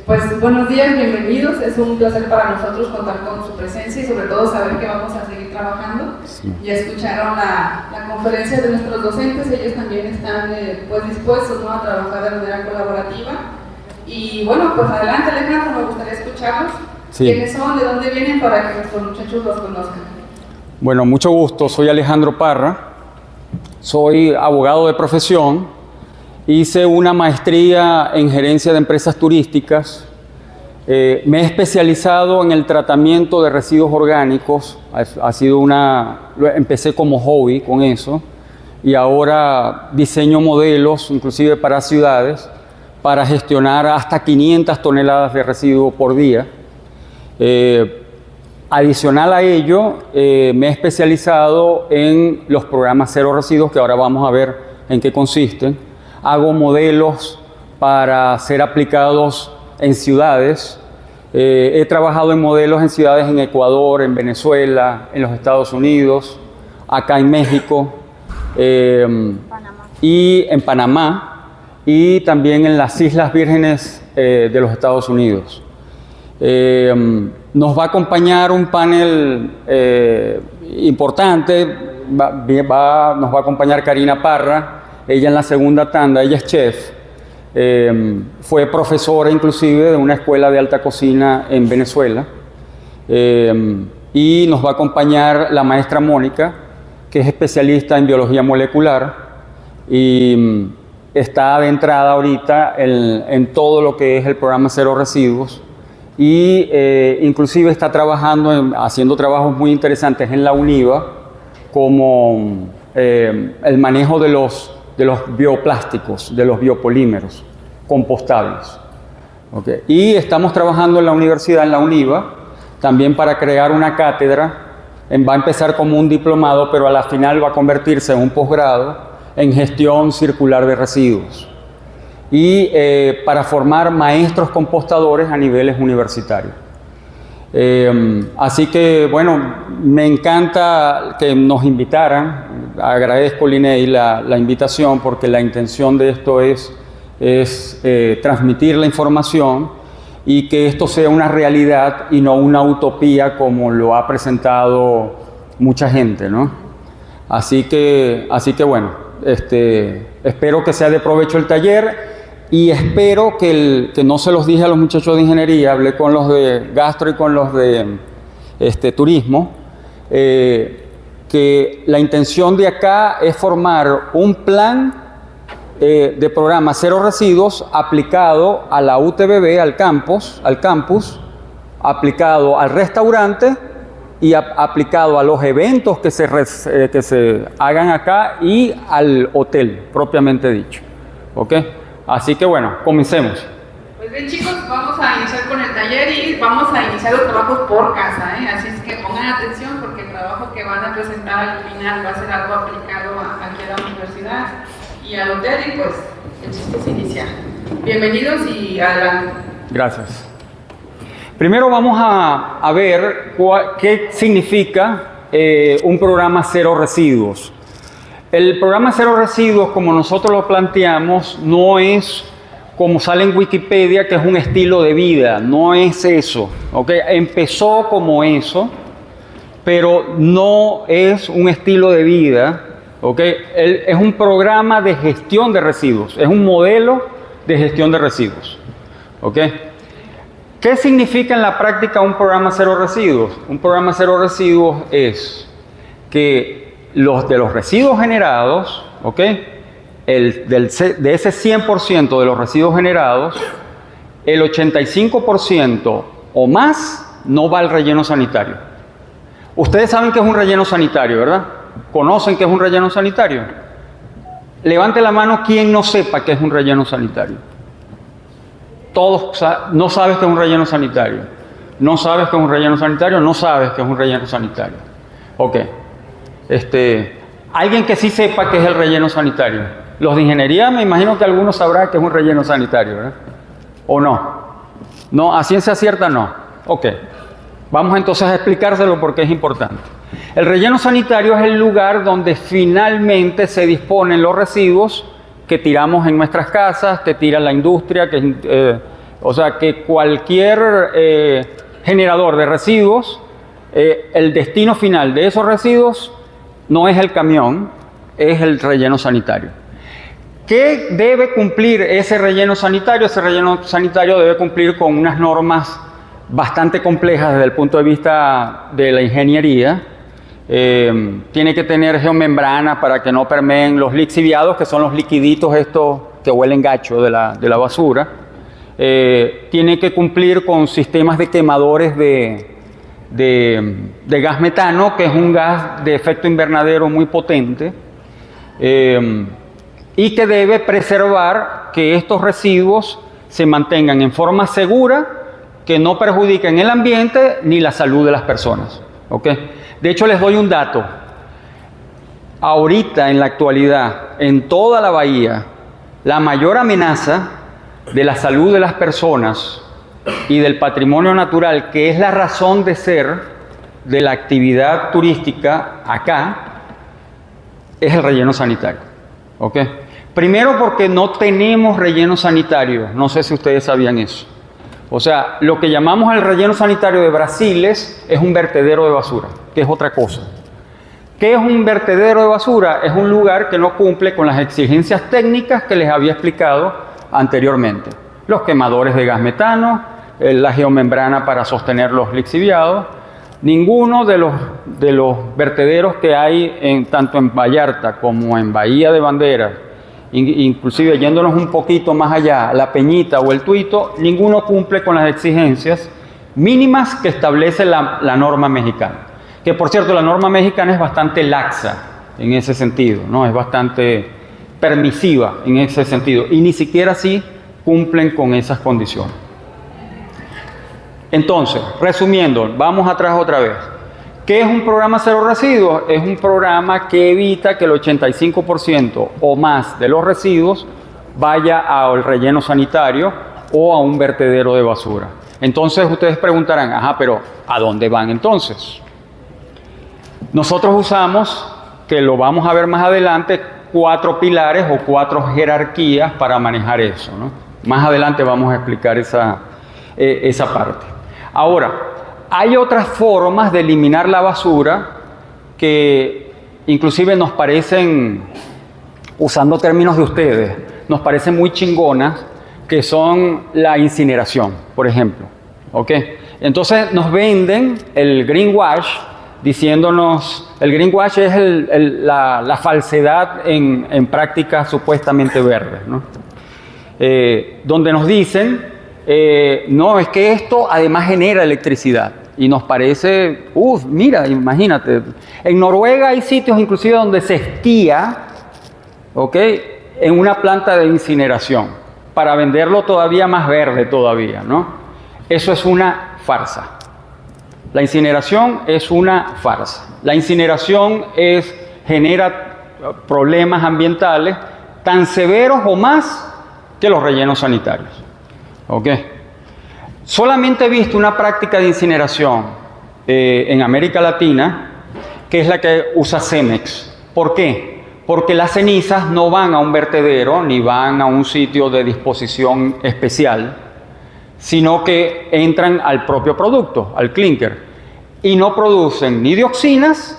Pues buenos días, bienvenidos. Es un placer para nosotros contar con su presencia y sobre todo saber que vamos a seguir trabajando. Sí. Ya escucharon la conferencia de nuestros docentes, ellos también están pues dispuestos, ¿no?, a trabajar de manera colaborativa. Y bueno, pues adelante, Alejandro, me gustaría escucharlos. Sí. ¿Quiénes son? ¿De dónde vienen? Para que nuestros muchachos los conozcan. Bueno, mucho gusto. Soy Alejandro Parra. Soy abogado de profesión. Hice una maestría en gerencia de empresas turísticas. Me he especializado en el tratamiento de residuos orgánicos. Empecé como hobby con eso. Y ahora diseño modelos, inclusive para ciudades, para gestionar hasta 500 toneladas de residuos por día. Adicional a ello, me he especializado en los programas Cero Residuos, que ahora vamos a ver en qué consisten. Hago modelos para ser aplicados en ciudades. He trabajado en modelos en ciudades en Ecuador, en Venezuela, en los Estados Unidos, acá en México, y en Panamá, y también en las Islas Vírgenes de los Estados Unidos. Nos va a acompañar un panel importante, nos va a acompañar Karina Parra, ella en la segunda tanda, ella es chef, fue profesora inclusive de una escuela de alta cocina en Venezuela, y nos va a acompañar la maestra Mónica, que es especialista en biología molecular y está adentrada ahorita en todo lo que es el programa Cero Residuos. Y inclusive está haciendo trabajos muy interesantes en la UNIVA, como el manejo de los bioplásticos, de los biopolímeros compostables. Okay. Y estamos trabajando en la universidad, en la UNIVA, también para crear una cátedra. Va a empezar como un diplomado, pero a la final va a convertirse en un posgrado en gestión circular de residuos. Y para formar maestros compostadores a niveles universitarios. Así que, bueno, me encanta que nos invitaran. Agradezco, Linney, la invitación, porque la intención de esto es transmitir la información y que esto sea una realidad y no una utopía como lo ha presentado mucha gente, ¿no? Así que bueno, espero que sea de provecho el taller. Y espero que no se los dije a los muchachos de ingeniería, hablé con los de gastro y con los de turismo, que la intención de acá es formar un plan de programa Cero Residuos aplicado a la UTBB, al campus, aplicado al restaurante y aplicado a los eventos que se hagan acá y al hotel, propiamente dicho. ¿Ok? Así que bueno, comencemos. Pues bien, chicos, vamos a iniciar con el taller y vamos a iniciar los trabajos por casa, ¿eh? Así es que pongan atención porque el trabajo que van a presentar al final va a ser algo aplicado aquí a la universidad y al hotel, y pues el chiste es iniciar. Bienvenidos y adelante. Gracias. Primero vamos a ver qué significa un programa Cero Residuos. El programa Cero Residuos, como nosotros lo planteamos, no es como sale en Wikipedia, que es un estilo de vida. No es eso, ¿okay? Empezó como eso, pero no es un estilo de vida, ¿okay? Es un programa de gestión de residuos, es un modelo de gestión de residuos, ¿okay? ¿Qué significa en la práctica un programa Cero Residuos? Un programa Cero Residuos es que de los residuos generados, ¿ok? De ese 100% de los residuos generados, el 85% o más no va al relleno sanitario. Ustedes saben qué es un relleno sanitario, ¿verdad? ¿Conocen qué es un relleno sanitario? Levante la mano quien no sepa qué es un relleno sanitario. Todos no sabes qué es un relleno sanitario. No sabes qué es un relleno sanitario, no sabes qué es un relleno sanitario. Ok. Alguien que sí sepa qué es el relleno sanitario. Los de ingeniería, me imagino que algunos sabrán qué es un relleno sanitario, ¿verdad? ¿O no? No, a ciencia cierta no. Ok. Vamos entonces a explicárselo porque es importante. El relleno sanitario es el lugar donde finalmente se disponen los residuos que tiramos en nuestras casas, que tira la industria, O sea, que cualquier generador de residuos, el destino final de esos residuos no es el camión, es el relleno sanitario. ¿Qué debe cumplir ese relleno sanitario? Ese relleno sanitario debe cumplir con unas normas bastante complejas desde el punto de vista de la ingeniería. Tiene que tener geomembrana para que no permeen los lixiviados, que son los liquiditos estos que huelen gacho de la basura. Tiene que cumplir con sistemas de quemadores de gas metano, que es un gas de efecto invernadero muy potente, y que debe preservar que estos residuos se mantengan en forma segura, que no perjudiquen el ambiente ni la salud de las personas. ¿Okay? De hecho, les doy un dato. Ahorita, en la actualidad, en toda la bahía, la mayor amenaza de la salud de las personas y del patrimonio natural, que es la razón de ser de la actividad turística acá, es el relleno sanitario. ¿Okay? Primero porque no tenemos relleno sanitario, no sé si ustedes sabían eso. O sea, lo que llamamos el relleno sanitario de Brasiles es un vertedero de basura, que es otra cosa. ¿Qué es un vertedero de basura? Es un lugar que no cumple con las exigencias técnicas que les había explicado anteriormente. Los quemadores de gas metano, la geomembrana para sostener los lixiviados. Ninguno de los vertederos que hay tanto en Vallarta como en Bahía de Banderas, inclusive yéndonos un poquito más allá, La Peñita o El Tuito, ninguno cumple con las exigencias mínimas que establece la norma mexicana. Que por cierto, la norma mexicana es bastante laxa en ese sentido, ¿no? Es bastante permisiva en ese sentido, y ni siquiera así cumplen con esas condiciones. Entonces, resumiendo, vamos atrás otra vez. ¿Qué es un programa cero residuos? Es un programa que evita que el 85% o más de los residuos vaya al relleno sanitario o a un vertedero de basura. Entonces ustedes preguntarán, ajá, pero ¿a dónde van entonces? Nosotros usamos, que lo vamos a ver más adelante, 4 pilares o 4 jerarquías para manejar eso, ¿no? Más adelante vamos a explicar esa parte. Ahora, hay otras formas de eliminar la basura que inclusive nos parecen, usando términos de ustedes, nos parecen muy chingonas, que son la incineración, por ejemplo. ¿Okay? Entonces nos venden el greenwash diciéndonos, el greenwash es la falsedad en prácticas supuestamente verdes, ¿no? Donde nos dicen, no, es que esto además genera electricidad. Y nos parece, mira, imagínate, en Noruega hay sitios inclusive donde se esquía, ¿ok?, en una planta de incineración, para venderlo todavía más verde todavía, ¿no? Eso es una farsa. La incineración es una farsa. La incineración genera problemas ambientales tan severos o más que los rellenos sanitarios. ¿Ok? Solamente he visto una práctica de incineración en América Latina, que es la que usa Cemex. ¿Por qué? Porque las cenizas no van a un vertedero ni van a un sitio de disposición especial, sino que entran al propio producto, al clinker, y no producen ni dioxinas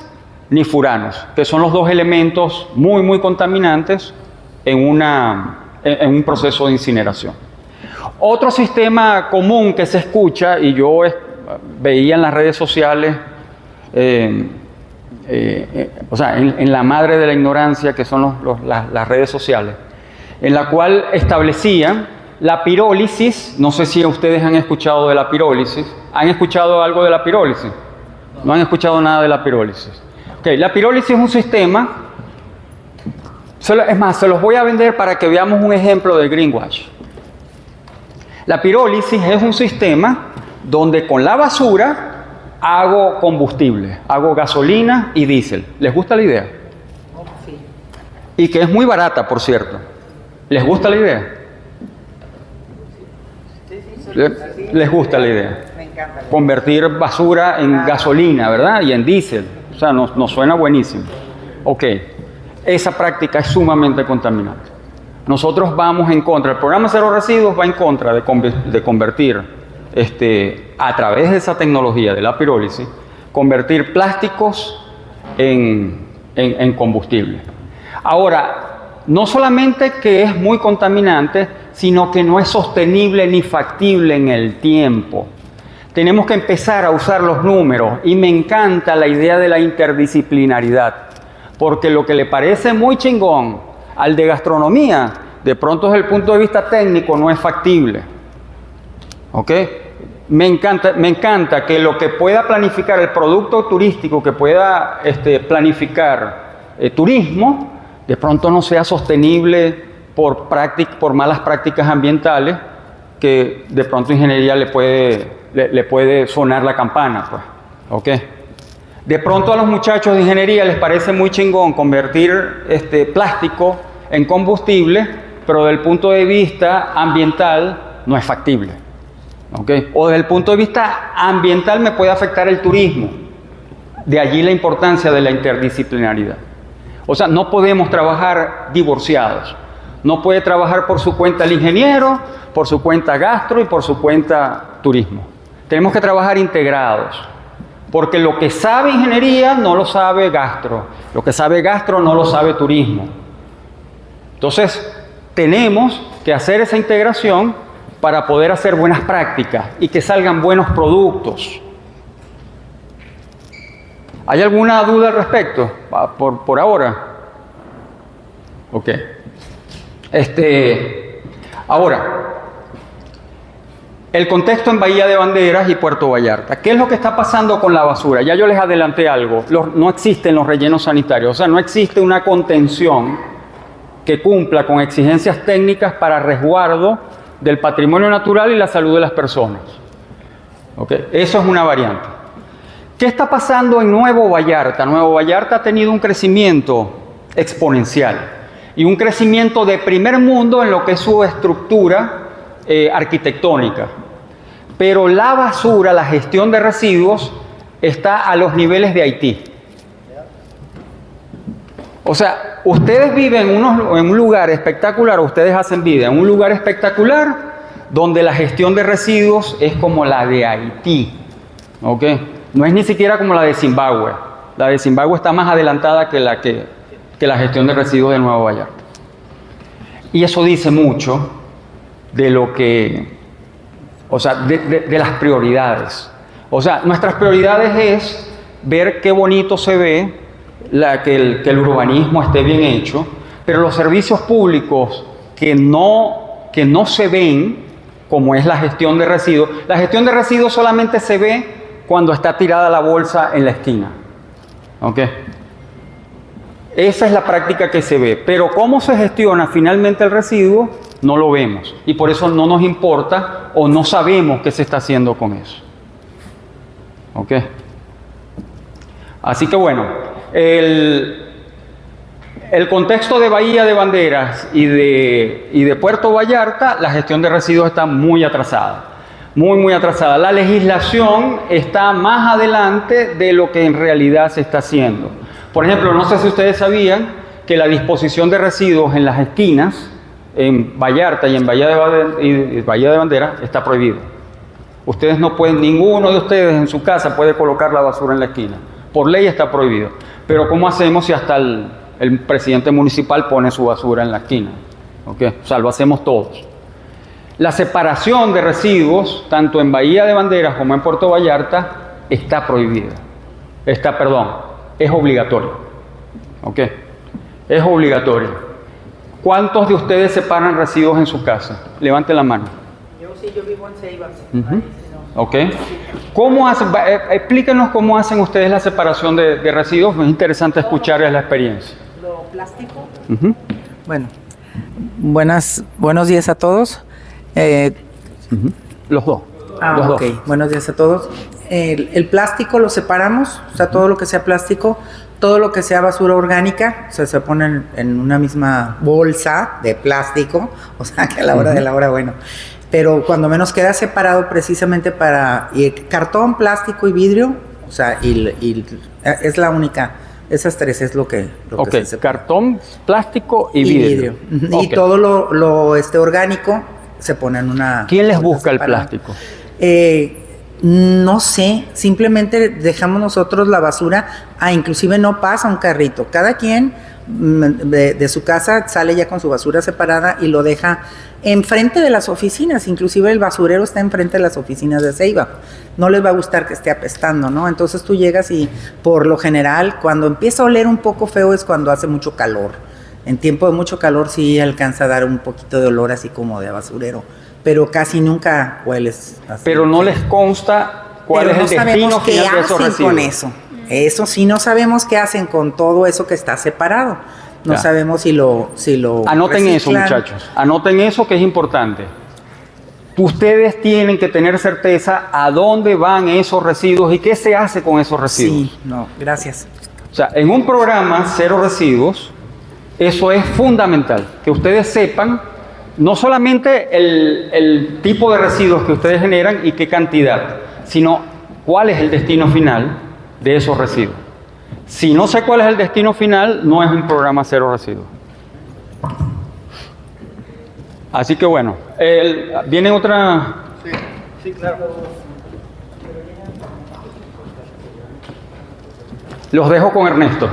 ni furanos, que son los dos elementos muy, muy contaminantes en un proceso de incineración. Otro sistema común que se escucha, y yo veía en las redes sociales, o sea, en la madre de la ignorancia, que son las redes sociales, en la cual establecían la pirólisis. No sé si ustedes han escuchado de la pirólisis. ¿Han escuchado algo de la pirólisis? No han escuchado nada de la pirólisis. Okay, la pirólisis es un sistema, es más, se los voy a vender para que veamos un ejemplo de greenwash. La pirólisis es un sistema donde con la basura hago combustible, hago gasolina y diésel. ¿Les gusta la idea? Sí. Y que es muy barata, por cierto. ¿Les gusta la idea? ¿Les gusta la idea? Me encanta. Convertir basura en gasolina, ¿verdad? Y en diésel. O sea, nos suena buenísimo. Ok. Esa práctica es sumamente contaminante. nosotros vamos en contra. El programa Cero Residuos va en contra de convertir, a través de esa tecnología de la pirólisis, convertir plásticos en combustible. Ahora, no solamente que es muy contaminante, sino que no es sostenible ni factible en el tiempo. Tenemos que empezar a usar los números, y me encanta la idea de la interdisciplinaridad, porque lo que le parece muy chingón al de gastronomía, de pronto desde el punto de vista técnico no es factible. ¿Ok? Me encanta que lo que pueda planificar el producto turístico, que pueda planificar turismo, de pronto no sea sostenible por malas prácticas ambientales, que de pronto ingeniería le puede sonar la campana, pues. ¿Ok? De pronto a los muchachos de ingeniería les parece muy chingón convertir plástico en combustible, pero desde el punto de vista ambiental no es factible. ¿Okay? O desde el punto de vista ambiental me puede afectar el turismo. De allí la importancia de la interdisciplinaridad. O sea, no podemos trabajar divorciados. No puede trabajar por su cuenta el ingeniero, por su cuenta gastro y por su cuenta turismo. Tenemos que trabajar integrados. Porque lo que sabe ingeniería no lo sabe gastro. Lo que sabe gastro no lo sabe turismo. Entonces, tenemos que hacer esa integración para poder hacer buenas prácticas y que salgan buenos productos. ¿Hay alguna duda al respecto? Por ahora. Ok. Ahora, el contexto en Bahía de Banderas y Puerto Vallarta. ¿Qué es lo que está pasando con la basura? Ya yo les adelanté algo. No existen los rellenos sanitarios. O sea, no existe una contención que cumpla con exigencias técnicas para resguardo del patrimonio natural y la salud de las personas. ¿Okay? Eso es una variante. ¿Qué está pasando en Nuevo Vallarta? Nuevo Vallarta ha tenido un crecimiento exponencial y un crecimiento de primer mundo en lo que es su estructura arquitectónica. Pero la basura, la gestión de residuos, está a los niveles de Haití. O sea, ustedes viven en un lugar espectacular, ustedes hacen vida en un lugar espectacular donde la gestión de residuos es como la de Haití. ¿Ok? No es ni siquiera como la de Zimbabue. La de Zimbabue está más adelantada que la gestión de residuos de Nueva Vallarta. Y eso dice mucho de lo que, o sea, de las prioridades. O sea, nuestras prioridades es ver qué bonito se ve, que el urbanismo esté bien hecho, pero los servicios públicos que no se ven, como es la gestión de residuos. La gestión de residuos solamente se ve cuando está tirada la bolsa en la esquina. ¿Ok? Esa es la práctica que se ve, pero cómo se gestiona finalmente el residuo no lo vemos y por eso no nos importa o no sabemos qué se está haciendo con eso. ¿Ok? Así que bueno, el contexto de Bahía de Banderas y de Puerto Vallarta, la gestión de residuos está muy atrasada. Muy atrasada. La legislación está más adelante de lo que en realidad se está haciendo. Por ejemplo, no sé si ustedes sabían que la disposición de residuos en las esquinas, en Vallarta y en Bahía de Banderas, está prohibido. Ustedes no pueden, ninguno de ustedes en su casa puede colocar la basura en la esquina. Por ley está prohibido. Pero ¿cómo hacemos si hasta el presidente municipal pone su basura en la esquina? ¿Okay? O sea, lo hacemos todos. La separación de residuos, tanto en Bahía de Banderas como en Puerto Vallarta, está prohibida. Es obligatorio. ¿Ok? Es obligatorio. ¿Cuántos de ustedes separan residuos en su casa? Levanten la mano. Yo sí, yo vivo en Ceiba. ¿Ok? ¿Cómo hacen? Explíquenos cómo hacen ustedes la separación de residuos. Es interesante escuchar la experiencia. Lo plástico. Bueno, buenos días a todos. Los dos. Los dos. Buenos días a todos. El plástico lo separamos, o sea, todo lo que sea plástico, todo lo que sea basura orgánica, o sea, se ponen en una misma bolsa de plástico, o sea, que a la hora de la hora, bueno. Pero cuando menos queda separado precisamente para cartón, plástico y vidrio, o sea, y es la única Esas tres es lo que Ok, se separa. cartón, plástico y vidrio. Y Ok. todo lo orgánico se pone en una... ¿Quién les bolsa busca el separada. plástico? No sé, simplemente dejamos nosotros la basura, inclusive no pasa un carrito, cada quien de su casa sale ya con su basura separada y lo deja enfrente de las oficinas, inclusive el basurero está enfrente de las oficinas de Ceiba, no les va a gustar que esté apestando, ¿no? Entonces tú llegas y por lo general cuando empieza a oler un poco feo es cuando hace mucho calor, en tiempo de mucho calor sí alcanza a dar un poquito de olor así como de basurero, pero casi nunca hueles así. Pero no les consta cuál Pero es el no destino sabemos qué final de esos hacen residuos. con eso. Eso sí, no sabemos qué hacen con todo eso que está separado. No Ya. sabemos si lo Anoten eso, reciclan. muchachos. Anoten eso que es importante. Ustedes tienen que tener certeza a dónde van esos residuos y qué se hace con esos residuos. Sí, no, gracias. O sea, en un programa cero residuos, eso es fundamental, que ustedes sepan no solamente el tipo de residuos que ustedes generan y qué cantidad, sino cuál es el destino final de esos residuos. Si no sé cuál es el destino final, no es un programa cero residuos. Así que bueno, ¿viene otra? Sí, claro. Los dejo con Ernesto.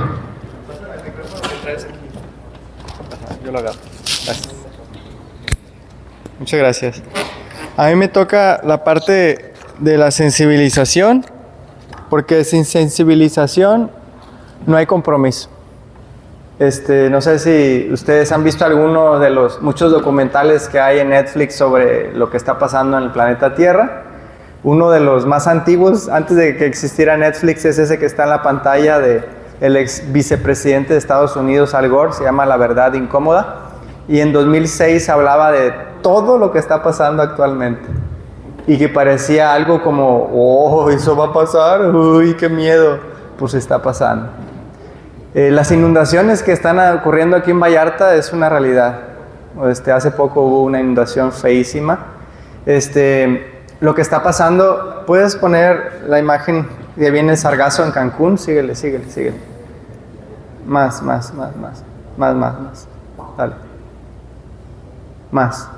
Yo lo agarro. Gracias. Muchas gracias. A mí me toca la parte de la sensibilización, porque sin sensibilización no hay compromiso. No sé si ustedes han visto alguno de los muchos documentales que hay en Netflix sobre lo que está pasando en el planeta Tierra. Uno de los más antiguos, antes de que existiera Netflix, es ese que está en la pantalla de el ex vicepresidente de Estados Unidos, Al Gore, se llama La Verdad Incómoda. Y en 2006 hablaba de todo lo que está pasando actualmente. Y que parecía algo como, oh, eso va a pasar, uy, qué miedo. Pues está pasando. Las inundaciones que están ocurriendo aquí en Vallarta es una realidad. Hace poco hubo una inundación feísima. Lo que está pasando, puedes poner la imagen que viene el sargazo en Cancún, síguele. Más. Dale. Más.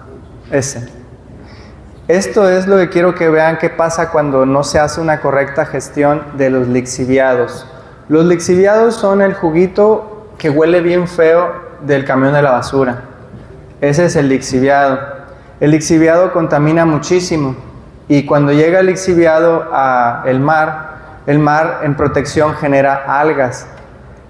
Ese. Esto es lo que quiero que vean qué pasa cuando no se hace una correcta gestión de los lixiviados. Los lixiviados son el juguito que huele bien feo del camión de la basura. Ese es el lixiviado. El lixiviado contamina muchísimo. Y cuando llega el lixiviado al mar, el mar en protección genera algas.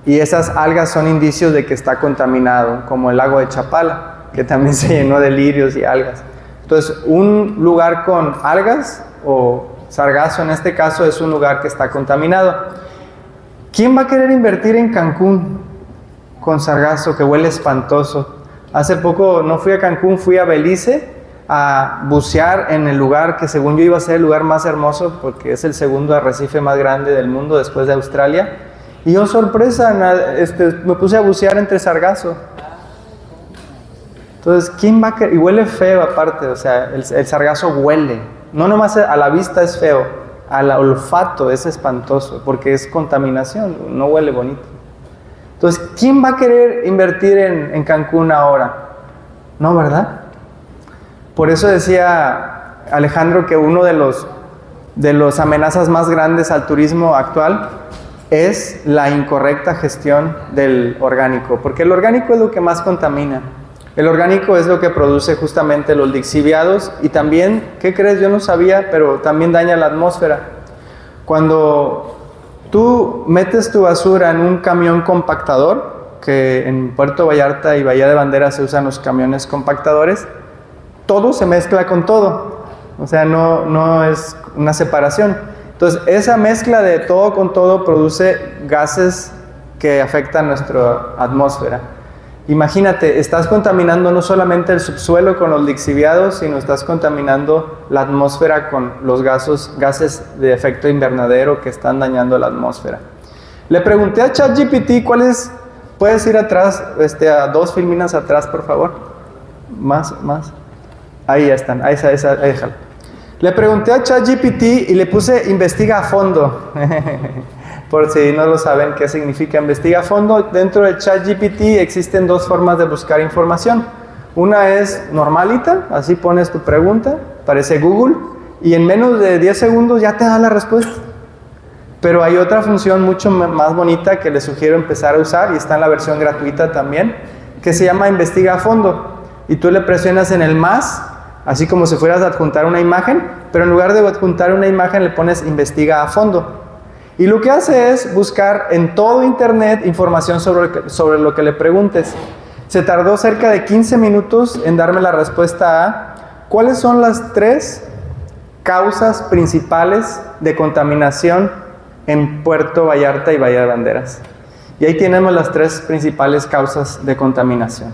Y esas algas son indicios de que está contaminado, como el lago de Chapala, que también se llenó de lirios y algas. Entonces, un lugar con algas, o sargazo en este caso, es un lugar que está contaminado. ¿Quién va a querer invertir en Cancún con sargazo que huele espantoso? Hace poco no fui a Cancún, fui a Belice a bucear en el lugar que según yo iba a ser el lugar más hermoso, porque es el segundo arrecife más grande del mundo después de Australia. Y oh sorpresa, me puse a bucear entre sargazo. Entonces, ¿quién va a querer? Y huele feo aparte, o sea, el sargazo huele. No nomás a la vista es feo, al olfato es espantoso, porque es contaminación, no huele bonito. Entonces, ¿quién va a querer invertir en Cancún ahora? No, ¿verdad? Por eso decía Alejandro que uno de los amenazas más grandes al turismo actual es la incorrecta gestión del orgánico, porque el orgánico es lo que más contamina. El orgánico es lo que produce justamente los lixiviados y también, ¿qué crees? Yo no sabía, pero también daña la atmósfera. Cuando tú metes tu basura en un camión compactador, que en Puerto Vallarta y Bahía de Bandera se usan los camiones compactadores, todo se mezcla con todo, o sea, no es una separación. Entonces, esa mezcla de todo con todo produce gases que afectan nuestra atmósfera. Imagínate, estás contaminando no solamente el subsuelo con los lixiviados, sino estás contaminando la atmósfera con los gases de efecto invernadero que están dañando la atmósfera. Le pregunté a ChatGPT cuáles, puedes ir atrás, a 2 filminas atrás, por favor. Más. Ahí ya están, ahí déjalo. Le pregunté a ChatGPT y le puse investiga a fondo. por si no lo saben qué significa investiga a fondo. Dentro de ChatGPT existen dos formas de buscar información. Una es normalita, así pones tu pregunta, parece Google, y en menos de 10 segundos ya te da la respuesta. Pero hay otra función mucho más bonita que les sugiero empezar a usar, y está en la versión gratuita también, que se llama investiga a fondo. Y tú le presionas en el más, así como si fueras a adjuntar una imagen, pero en lugar de adjuntar una imagen le pones investiga a fondo. Y lo que hace es buscar en todo internet información sobre lo que le preguntes. Se tardó cerca de 15 minutos en darme la respuesta a ¿cuáles son las 3 causas principales de contaminación en Puerto Vallarta y Bahía de Banderas? Y ahí tenemos las 3 principales causas de contaminación.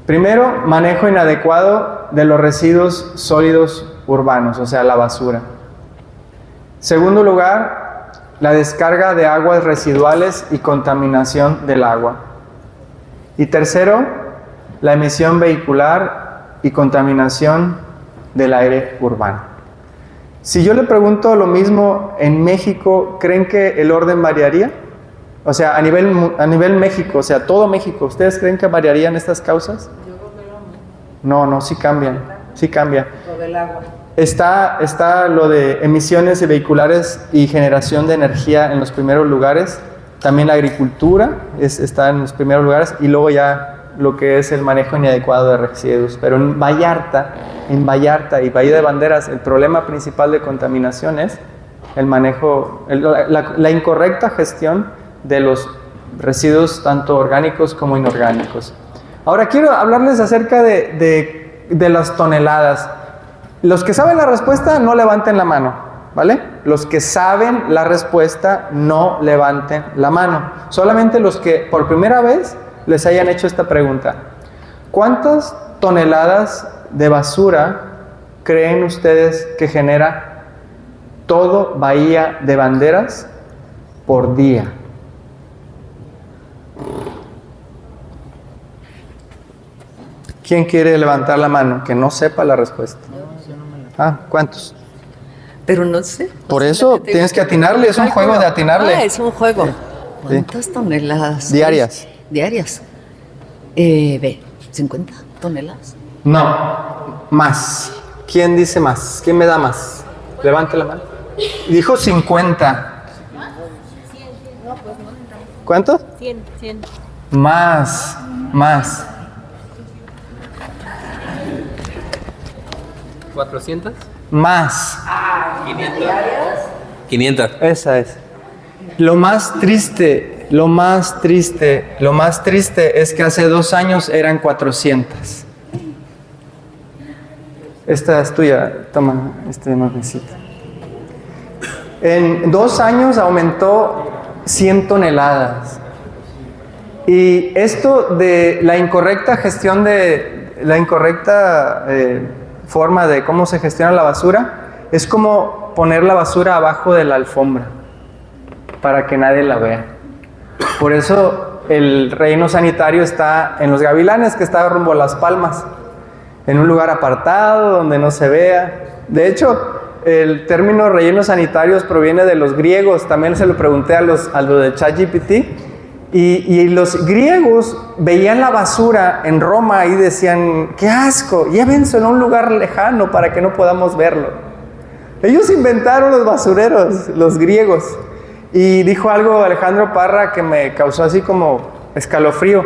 Primero, manejo inadecuado de los residuos sólidos urbanos, o sea, la basura. Segundo lugar, la descarga de aguas residuales y contaminación del agua. Y tercero, la emisión vehicular y contaminación del aire urbano. Si yo le pregunto lo mismo en México, ¿creen que el orden variaría? O sea, a nivel México, o sea, todo México, ¿ustedes creen que variarían estas causas? Yo creo que no. No, sí cambian, sí cambia. Lo del agua. Está lo de emisiones vehiculares y generación de energía en los primeros lugares. También la agricultura está en los primeros lugares, y luego ya lo que es el manejo inadecuado de residuos. Pero en Vallarta y Bahía de Banderas, el problema principal de contaminación es el manejo, la incorrecta gestión de los residuos tanto orgánicos como inorgánicos. Ahora quiero hablarles acerca de las toneladas. Los que saben la respuesta no levanten la mano, ¿vale? Los que saben la respuesta no levanten la mano. Solamente los que por primera vez les hayan hecho esta pregunta. ¿Cuántas toneladas de basura creen ustedes que genera todo Bahía de Banderas por día? ¿Quién quiere levantar la mano que no sepa la respuesta? ¿Cuántos? Pero no sé. Por eso tienes que atinarle, es un juego de atinarle. Es un juego. ¿Cuántas toneladas? Diarias. Diarias. 50 toneladas. No, más. ¿Quién dice más? ¿Quién me da más? Levante la mano. Dijo 50. ¿Cuánto? 100. Más. ¿400? Más. 500. Esa es. Lo más triste es que hace 2 años eran 400. Esta es tuya, toma este mapecito. En 2 años aumentó 100 toneladas. Y esto de la incorrecta gestión forma de cómo se gestiona la basura, es como poner la basura abajo de la alfombra para que nadie la vea. Por eso el relleno sanitario está en Los Gavilanes, que está rumbo a Las Palmas, en un lugar apartado donde no se vea. De hecho, el término rellenos sanitarios proviene de los griegos. También se lo pregunté a los de ChatGPT. Y los griegos veían la basura en Roma y decían, ¡qué asco! Llévenselo a un lugar lejano para que no podamos verlo. Ellos inventaron los basureros, los griegos. Y dijo algo Alejandro Parra que me causó así como escalofrío.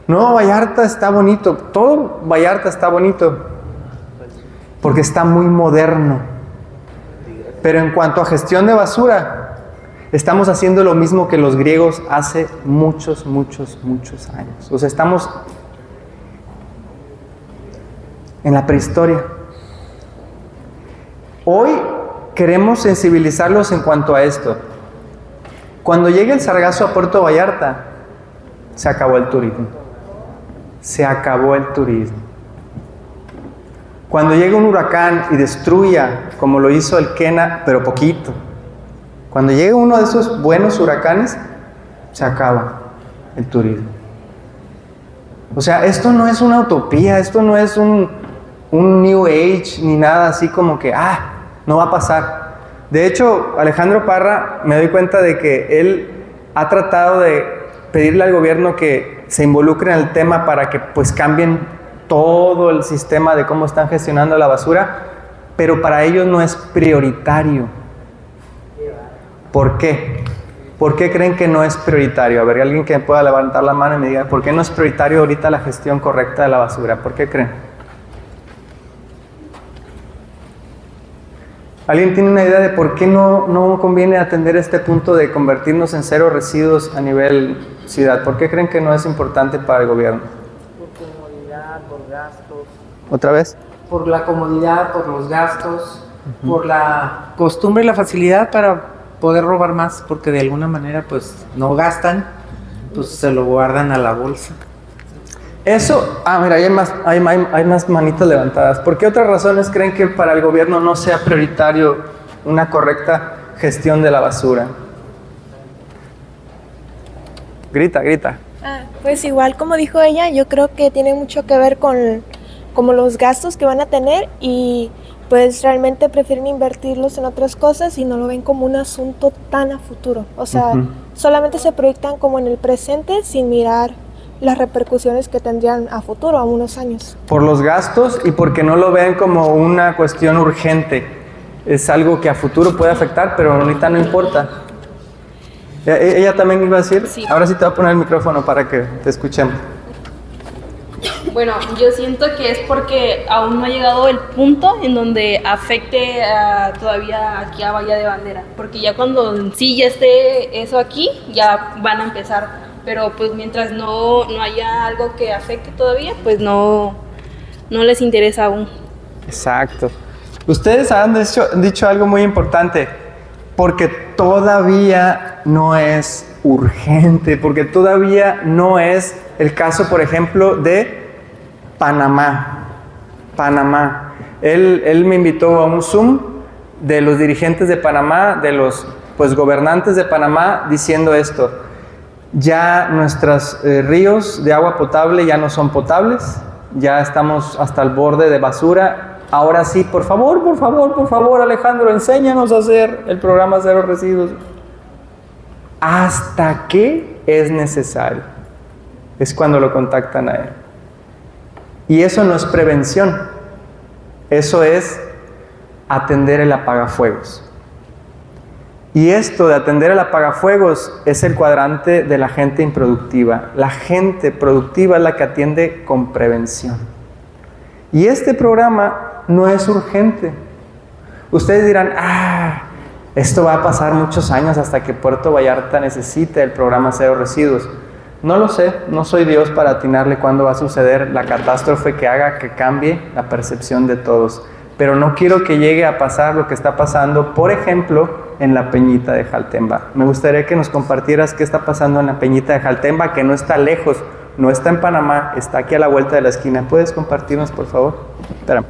No, Vallarta está bonito, todo Vallarta está bonito, porque está muy moderno. Pero en cuanto a gestión de basura, estamos haciendo lo mismo que los griegos hace muchos años. O sea, estamos en la prehistoria. Hoy queremos sensibilizarlos en cuanto a esto. Cuando llegue el sargazo a Puerto Vallarta, se acabó el turismo. Se acabó el turismo. Cuando llegue un huracán y destruya, como lo hizo el Kena, pero poquito. Cuando llegue uno de esos buenos huracanes, se acaba el turismo. O sea, esto no es una utopía, esto no es un New Age, ni nada así como que, no va a pasar. De hecho, Alejandro Parra, me doy cuenta de que él ha tratado de pedirle al gobierno que se involucre en el tema para que pues cambien todo el sistema de cómo están gestionando la basura, pero para ellos no es prioritario. ¿Por qué? ¿Por qué creen que no es prioritario? A ver, alguien que pueda levantar la mano y me diga, ¿por qué no es prioritario ahorita la gestión correcta de la basura? ¿Por qué creen? ¿Alguien tiene una idea de por qué no conviene atender este punto de convertirnos en cero residuos a nivel ciudad? ¿Por qué creen que no es importante para el gobierno? Por comodidad, por gastos. ¿Otra vez? Por la comodidad, por los gastos, por la costumbre y la facilidad para poder robar más, porque de alguna manera pues no gastan, pues se lo guardan a la bolsa. Eso, mira, hay más manitas levantadas. ¿Por qué otras razones creen que para el gobierno no sea prioritario una correcta gestión de la basura? Grita. Pues igual como dijo ella, yo creo que tiene mucho que ver con como los gastos que van a tener y pues realmente prefieren invertirlos en otras cosas y no lo ven como un asunto tan a futuro. O sea, solamente se proyectan como en el presente sin mirar las repercusiones que tendrían a futuro, a unos años. Por los gastos y porque no lo ven como una cuestión urgente. Es algo que a futuro puede afectar, pero ahorita no importa. ¿Ella también iba a decir? Sí. Ahora sí te voy a poner el micrófono para que te escuchemos. Bueno, yo siento que es porque aún no ha llegado el punto en donde afecte todavía aquí a Bahía de Bandera. Porque ya cuando sí ya esté eso aquí, ya van a empezar. Pero pues mientras no haya algo que afecte todavía, pues no les interesa aún. Exacto. Ustedes han dicho algo muy importante, porque todavía no es urgente, porque todavía no es el caso, por ejemplo, de Panamá. Él me invitó a un Zoom de los dirigentes de Panamá, de los gobernantes de Panamá, diciendo esto: ya nuestros ríos de agua potable ya no son potables, ya estamos hasta el borde de basura. Ahora sí, por favor, Alejandro, enséñanos a hacer el programa Cero Residuos. Hasta que es necesario. Es cuando lo contactan a él. Y eso no es prevención. Eso es atender el apagafuegos. Y esto de atender el apagafuegos es el cuadrante de la gente improductiva. La gente productiva es la que atiende con prevención. Y este programa no es urgente. Ustedes dirán, esto va a pasar muchos años hasta que Puerto Vallarta necesite el programa Cero Residuos. No lo sé, no soy Dios para atinarle cuándo va a suceder la catástrofe que haga que cambie la percepción de todos. Pero no quiero que llegue a pasar lo que está pasando, por ejemplo, en la Peñita de Jaltemba. Me gustaría que nos compartieras qué está pasando en la Peñita de Jaltemba, que no está lejos, no está en Panamá, está aquí a la vuelta de la esquina. ¿Puedes compartirnos, por favor? Espera.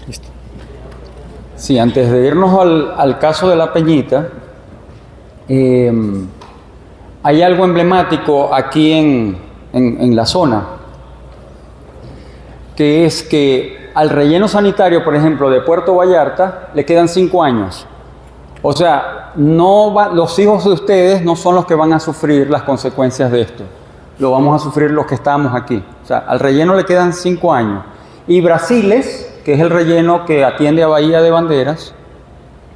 Listo. Sí, antes de irnos al caso de la Peñita, hay algo emblemático aquí en la zona, que es que al relleno sanitario, por ejemplo, de Puerto Vallarta, le quedan 5 años. O sea, los hijos de ustedes no son los que van a sufrir las consecuencias de esto. Lo vamos a sufrir los que estamos aquí. O sea, al relleno le quedan 5 años. Y Brasiles, que es el relleno que atiende a Bahía de Banderas,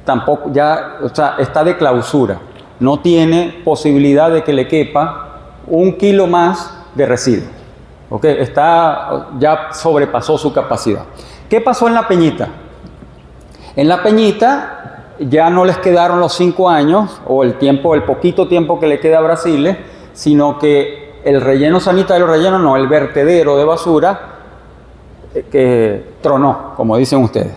tampoco está de clausura. No tiene posibilidad de que le quepa 1 kilo más de residuos. ¿Okay? Ya sobrepasó su capacidad. ¿Qué pasó en la Peñita? En la Peñita ya no les quedaron los 5 años o el poquito tiempo que le queda a Brasiles, sino que el relleno sanitario, el vertedero de basura, que tronó, como dicen ustedes.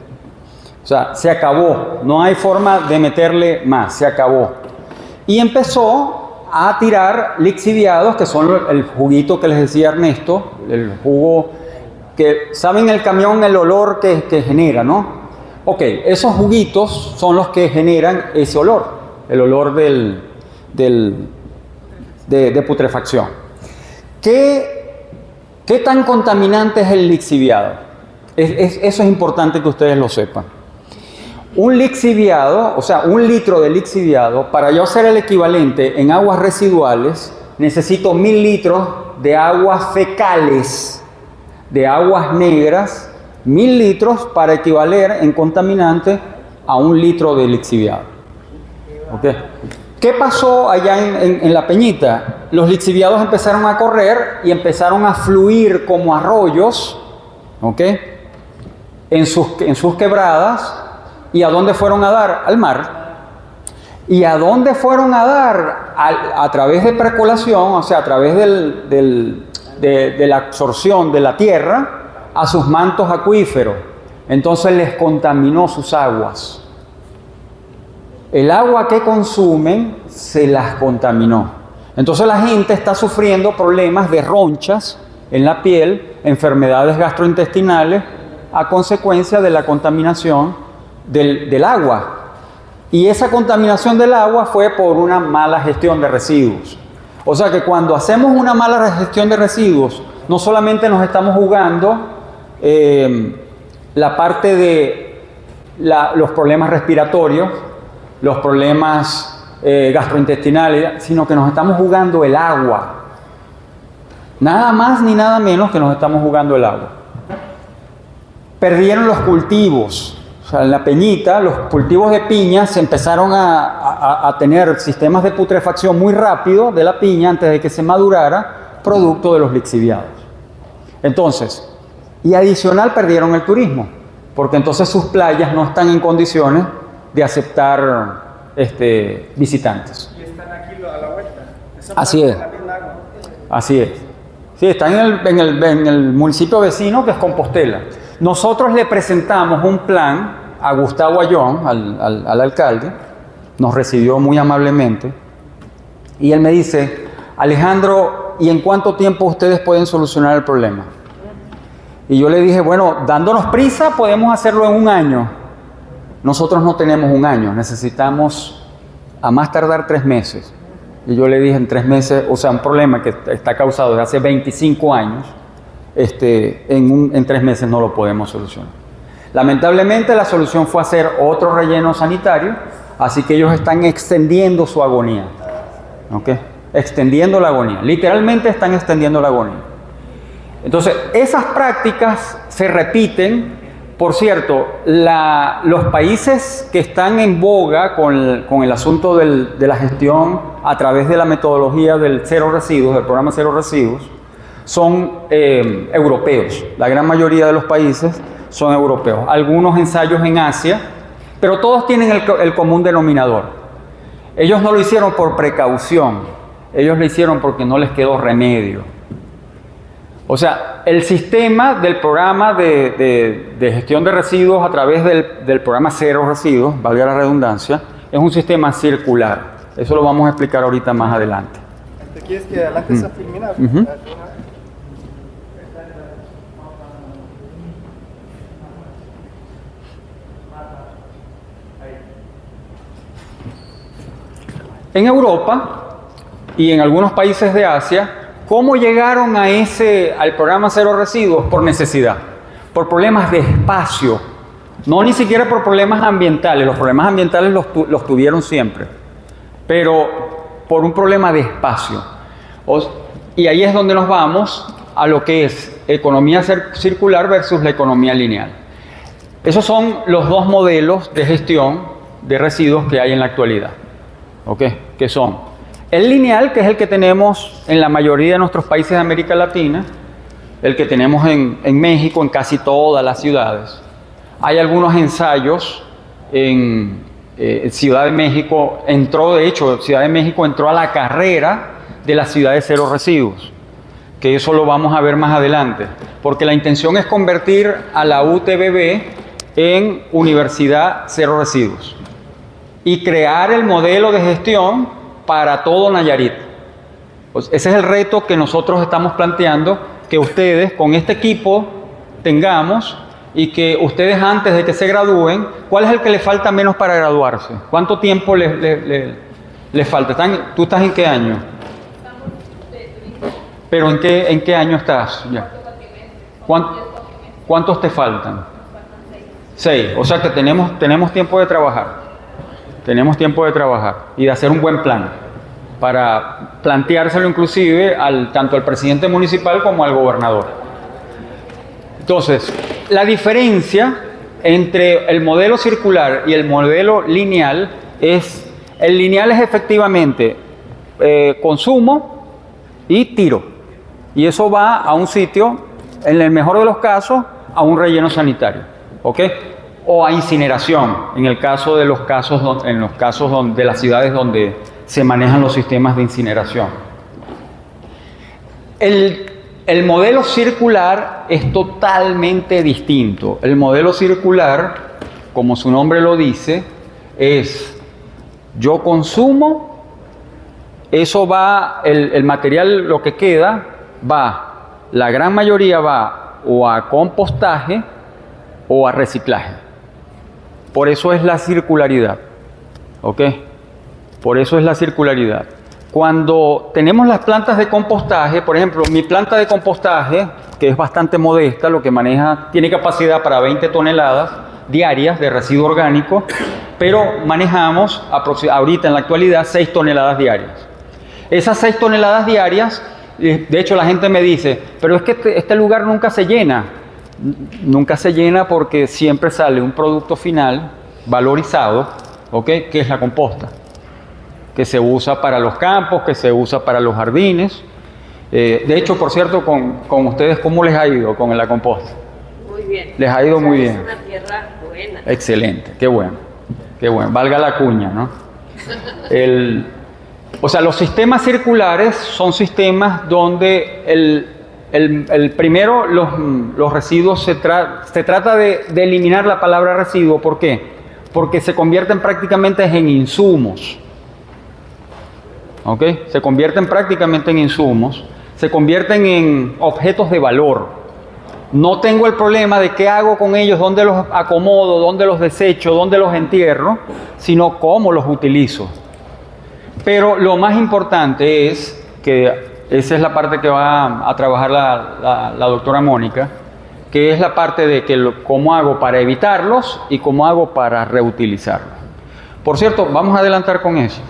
O sea, se acabó, no hay forma de meterle más, se acabó. Y empezó a tirar lixiviados, que son el juguito que les decía Ernesto, el jugo que, ¿saben el camión, el olor que genera, no? Ok, esos juguitos son los que generan ese olor, el olor de putrefacción. ¿Qué tan contaminante es el lixiviado? Eso es importante que ustedes lo sepan. Un lixiviado, o sea, 1 litro de lixiviado, para yo hacer el equivalente en aguas residuales, necesito 1000 litros de aguas fecales, de aguas negras, 1000 litros para equivaler en contaminante a 1 litro de lixiviado. ¿Okay? ¿Qué pasó allá en La Peñita? Los lixiviados empezaron a correr y empezaron a fluir como arroyos, ¿ok? En sus quebradas. ¿Y a dónde fueron a dar? Al mar. ¿Y a dónde fueron a dar? A través de percolación, o sea, a través de la absorción de la tierra a sus mantos acuíferos. Entonces les contaminó sus aguas. El agua que consumen se las contaminó. Entonces la gente está sufriendo problemas de ronchas en la piel, enfermedades gastrointestinales a consecuencia de la contaminación del agua. Y esa contaminación del agua fue por una mala gestión de residuos. O sea que cuando hacemos una mala gestión de residuos, no solamente nos estamos jugando la parte de los problemas respiratorios, los problemas gastrointestinales, sino que nos estamos jugando el agua. Nada más ni nada menos que nos estamos jugando el agua. Perdieron los cultivos. O sea, en La Peñita, los cultivos de piña se empezaron a tener sistemas de putrefacción muy rápido de la piña antes de que se madurara, producto de los lixiviados. Entonces, y adicional perdieron el turismo, porque entonces sus playas no están en condiciones de aceptar visitantes. Y están aquí a la vuelta. Así es. Así es. Sí, están en el municipio vecino que es Compostela. Nosotros le presentamos un plan a Gustavo Ayón, al alcalde, nos recibió muy amablemente, y él me dice: Alejandro, ¿y en cuánto tiempo ustedes pueden solucionar el problema? Y yo le dije, bueno, dándonos prisa podemos hacerlo en 1 año. Nosotros no tenemos 1 año, necesitamos a más tardar 3 meses. Y yo le dije, en 3 meses, o sea, un problema que está causado desde hace 25 años, en 3 meses no lo podemos solucionar. Lamentablemente la solución fue hacer otro relleno sanitario, así que ellos están extendiendo su agonía. ¿Ok? Extendiendo la agonía. Literalmente están extendiendo la agonía. Entonces, esas prácticas se repiten. Por cierto, los países que están en boga con el asunto de la gestión a través de la metodología del cero residuos, del programa cero residuos, son europeos. La gran mayoría de los países son europeos. Algunos ensayos en Asia, pero todos tienen el común denominador. Ellos no lo hicieron por precaución, ellos lo hicieron porque no les quedó remedio. O sea, el sistema del programa de gestión de residuos a través del programa cero residuos, valga la redundancia, es un sistema circular. Eso lo vamos a explicar ahorita más adelante. ¿Te quieres que adelante esa filmina? En Europa y en algunos países de Asia, ¿cómo llegaron al programa cero residuos? Por necesidad, por problemas de espacio, no ni siquiera por problemas ambientales. Los problemas ambientales los tuvieron siempre, pero por un problema de espacio. Y ahí es donde nos vamos a lo que es economía circular versus la economía lineal. Esos son los dos modelos de gestión de residuos que hay en la actualidad. ¿Ok? Que son el lineal, que es el que tenemos en la mayoría de nuestros países de América Latina, el que tenemos en México, en casi todas las ciudades. Hay algunos ensayos en Ciudad de México, Ciudad de México entró a la carrera de las ciudades cero residuos, que eso lo vamos a ver más adelante, porque la intención es convertir a la UTBB en Universidad Cero Residuos y crear el modelo de gestión para todo Nayarit. Pues ese es el reto que nosotros estamos planteando, que ustedes con este equipo tengamos, y que ustedes antes de que se gradúen, ¿cuál es el que les falta menos para graduarse? ¿Cuánto tiempo les falta? ¿Tú estás en qué año? ¿Pero en qué año estás? Ya. ¿Cuántos te faltan? 6. O sea que tenemos tiempo de trabajar. Tenemos tiempo de trabajar y de hacer un buen plan para planteárselo inclusive tanto al presidente municipal como al gobernador. Entonces, la diferencia entre el modelo circular y el modelo lineal es, el lineal es efectivamente consumo y tiro. Y eso va a un sitio, en el mejor de los casos, a un relleno sanitario, ¿ok? O a incineración, en el caso de los casos, de las ciudades donde se manejan los sistemas de incineración. El modelo circular es totalmente distinto. El modelo circular, como su nombre lo dice, es yo consumo, eso va, el material, lo que queda, la gran mayoría va o a compostaje o a reciclaje. Por eso es la circularidad, ¿ok? Por eso es la circularidad. Cuando tenemos las plantas de compostaje, por ejemplo, mi planta de compostaje, que es bastante modesta, lo que maneja, tiene capacidad para 20 toneladas diarias de residuo orgánico, pero manejamos ahorita en la actualidad 6 toneladas diarias. Esas 6 toneladas diarias, de hecho la gente me dice, pero es que este lugar nunca se llena. Nunca se llena porque siempre sale un producto final valorizado, ¿ok? Que es la composta, que se usa para los campos, que se usa para los jardines. De hecho, por cierto, con ustedes, ¿cómo les ha ido con la composta? Muy bien. Les ha ido muy bien. Es una tierra buena. Excelente, qué bueno, valga la cuña, ¿no? O sea, los sistemas circulares son sistemas donde primero los residuos se trata de eliminar la palabra residuo. ¿Por qué? Porque se convierten prácticamente en insumos. ¿Ok? Se convierten prácticamente en insumos, se convierten en objetos de valor. No tengo el problema de qué hago con ellos, dónde los acomodo, dónde los desecho, dónde los entierro, sino cómo los utilizo. Pero lo más importante es que esa es la parte que va a trabajar la doctora Mónica, que es la parte de cómo hago para evitarlos y cómo hago para reutilizarlos. Por cierto, vamos a adelantar con eso.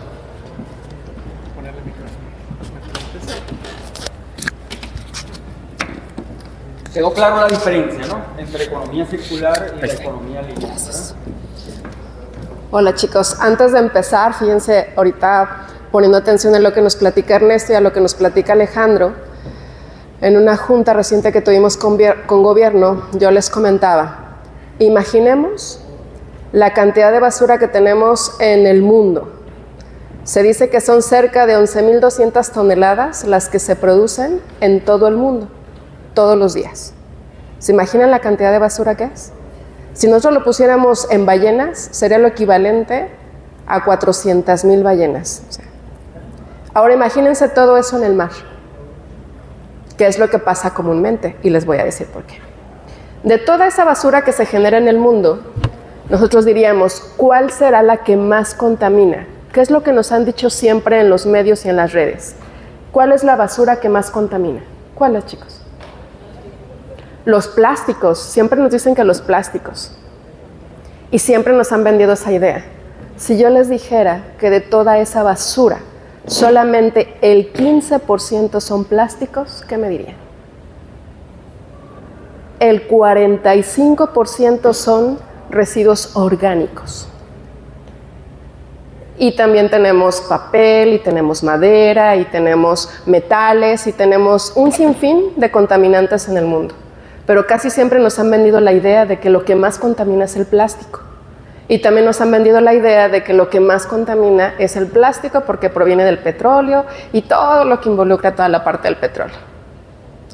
Quedó claro la diferencia, ¿no? Entre economía circular y la economía lineal. Hola chicos, antes de empezar, fíjense, ahorita poniendo atención en lo que nos platica Ernesto y a lo que nos platica Alejandro, en una junta reciente que tuvimos con gobierno, yo les comentaba, imaginemos la cantidad de basura que tenemos en el mundo. Se dice que son cerca de 11.200 toneladas las que se producen en todo el mundo, todos los días. ¿Se imaginan la cantidad de basura que es? Si nosotros lo pusiéramos en ballenas, sería lo equivalente a 400.000 ballenas. O sea, ahora imagínense todo eso en el mar. ¿Qué es lo que pasa comúnmente? Y les voy a decir por qué. De toda esa basura que se genera en el mundo, nosotros diríamos, ¿cuál será la que más contamina? ¿Qué es lo que nos han dicho siempre en los medios y en las redes? ¿Cuál es la basura que más contamina? ¿Cuál es, chicos? Los plásticos, siempre nos dicen que los plásticos. Y siempre nos han vendido esa idea. Si yo les dijera que de toda esa basura, solamente el 15% son plásticos, ¿qué me dirían? El 45% son residuos orgánicos. Y también tenemos papel, y tenemos madera, y tenemos metales, y tenemos un sinfín de contaminantes en el mundo. Pero casi siempre nos han vendido la idea de que lo que más contamina es el plástico. Y también nos han vendido la idea de que lo que más contamina es el plástico porque proviene del petróleo y todo lo que involucra toda la parte del petróleo.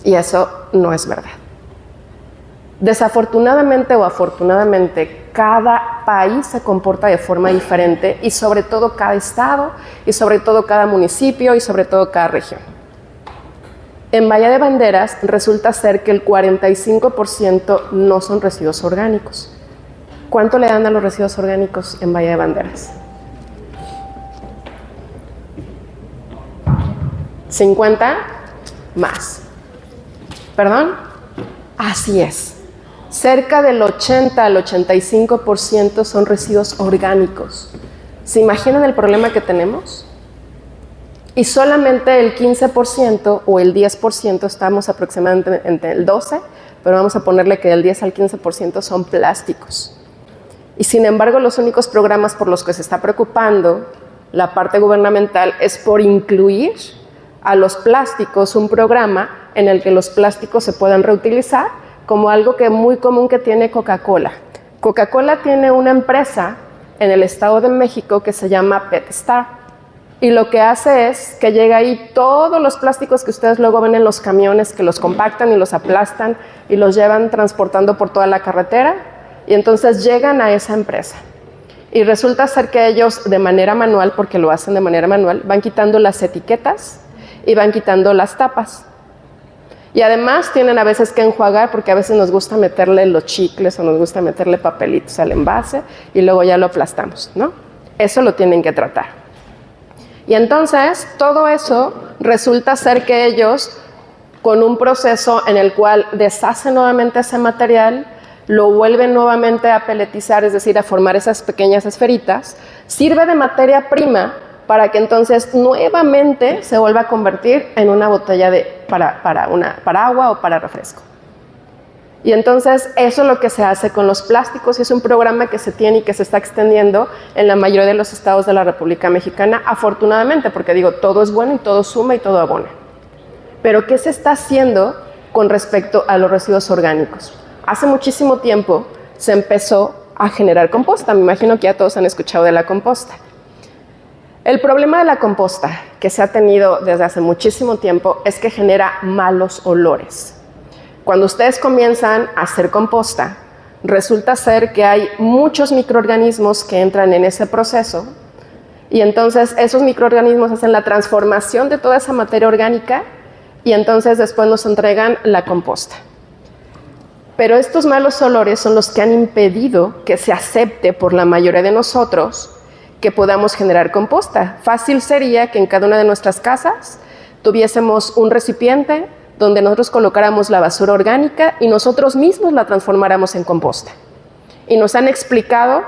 Y eso no es verdad. Desafortunadamente o afortunadamente, cada país se comporta de forma diferente y sobre todo cada estado y sobre todo cada municipio y sobre todo cada región. En Bahía de Banderas resulta ser que el 45% no son residuos orgánicos. ¿Cuánto le dan a los residuos orgánicos en Bahía de Banderas? 50 más. ¿Perdón? Así es. cerca del 80 al 85% son residuos orgánicos. ¿Se imaginan el problema que tenemos? Y solamente el 15% o el 10%, estamos aproximadamente entre el 12%, pero vamos a ponerle que del 10 al 15% son plásticos. Y sin embargo, los únicos programas por los que se está preocupando la parte gubernamental es por incluir a los plásticos un programa en el que los plásticos se puedan reutilizar, como algo que muy común que tiene Coca-Cola. Coca-Cola tiene una empresa en el Estado de México que se llama PetStar. Y lo que hace es que llega ahí todos los plásticos que ustedes luego ven en los camiones, que los compactan y los aplastan y los llevan transportando por toda la carretera, y entonces llegan a esa empresa. Y resulta ser que ellos de manera manual, porque lo hacen de manera manual, van quitando las etiquetas y van quitando las tapas. Y además tienen a veces que enjuagar, porque a veces nos gusta meterle los chicles o nos gusta meterle papelitos al envase y luego ya lo aplastamos, ¿no? Eso lo tienen que tratar. Y entonces todo eso resulta ser que ellos, con un proceso en el cual deshacen nuevamente ese material, lo vuelven nuevamente a peletizar, es decir, a formar esas pequeñas esferitas, sirve de materia prima para que entonces nuevamente se vuelva a convertir en una botella para agua o para refresco. Y entonces eso es lo que se hace con los plásticos, y es un programa que se tiene y que se está extendiendo en la mayoría de los estados de la República Mexicana, afortunadamente, porque digo, todo es bueno y todo suma y todo abona. Pero ¿qué se está haciendo con respecto a los residuos orgánicos? Hace muchísimo tiempo se empezó a generar composta. Me imagino que ya todos han escuchado de la composta. El problema de la composta que se ha tenido desde hace muchísimo tiempo es que genera malos olores. Cuando ustedes comienzan a hacer composta, resulta ser que hay muchos microorganismos que entran en ese proceso, y entonces esos microorganismos hacen la transformación de toda esa materia orgánica y entonces después nos entregan la composta. Pero estos malos olores son los que han impedido que se acepte por la mayoría de nosotros que podamos generar composta. Fácil sería que en cada una de nuestras casas tuviésemos un recipiente donde nosotros colocáramos la basura orgánica y nosotros mismos la transformáramos en composta. Y nos han explicado,